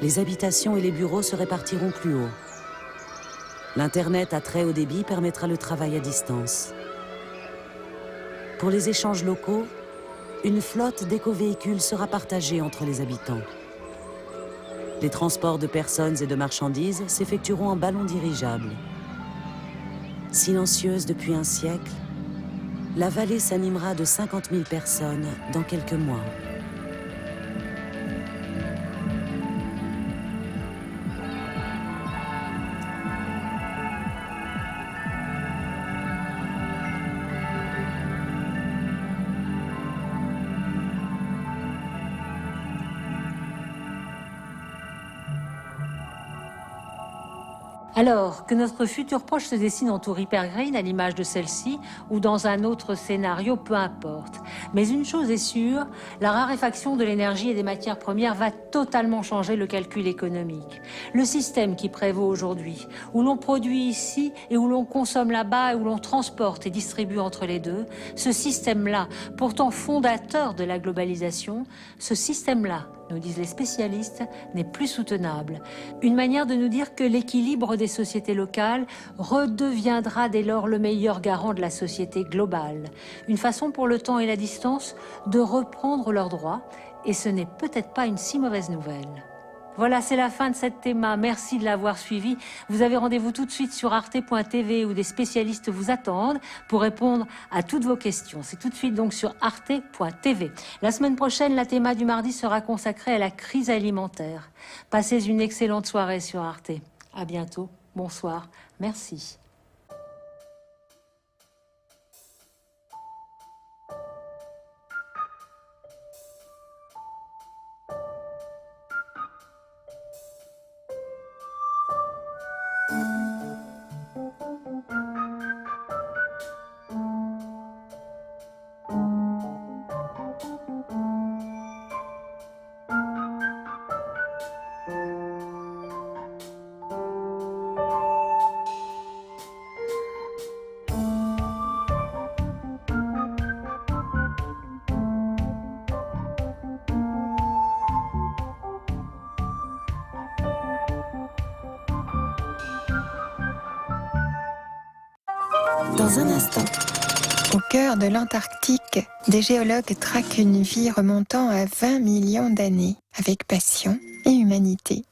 [SPEAKER 3] Les habitations et les bureaux se répartiront plus haut. L'Internet à très haut débit permettra le travail à distance. Pour les échanges locaux, une flotte d'éco-véhicules sera partagée entre les habitants. Les transports de personnes et de marchandises s'effectueront en ballons dirigeables. Silencieuse depuis un siècle, la vallée s'animera de 50 000 personnes dans quelques mois.
[SPEAKER 2] Alors, que notre futur proche se dessine en tour Hypergreen à l'image de celle-ci ou dans un autre scénario, peu importe. Mais une chose est sûre, la raréfaction de l'énergie et des matières premières va totalement changer le calcul économique. Le système qui prévaut aujourd'hui, où l'on produit ici et où l'on consomme là-bas et où l'on transporte et distribue entre les deux, ce système-là, pourtant fondateur de la globalisation, ce système-là, nous disent les spécialistes, n'est plus soutenable. Une manière de nous dire que l'équilibre des sociétés locales redeviendra dès lors le meilleur garant de la société globale. Une façon pour le temps et la distance de reprendre leurs droits, et ce n'est peut-être pas une si mauvaise nouvelle. Voilà, c'est la fin de cette théma. Merci de l'avoir suivi. Vous avez rendez-vous tout de suite sur arte.tv où des spécialistes vous attendent pour répondre à toutes vos questions. C'est tout de suite donc sur arte.tv. La semaine prochaine, la théma du mardi sera consacrée à la crise alimentaire. Passez une excellente soirée sur Arte. À bientôt. Bonsoir. Merci.
[SPEAKER 14] Dans un instant. Au cœur de l'Antarctique, des géologues traquent une vie remontant à 20 millions d'années, avec passion et humanité.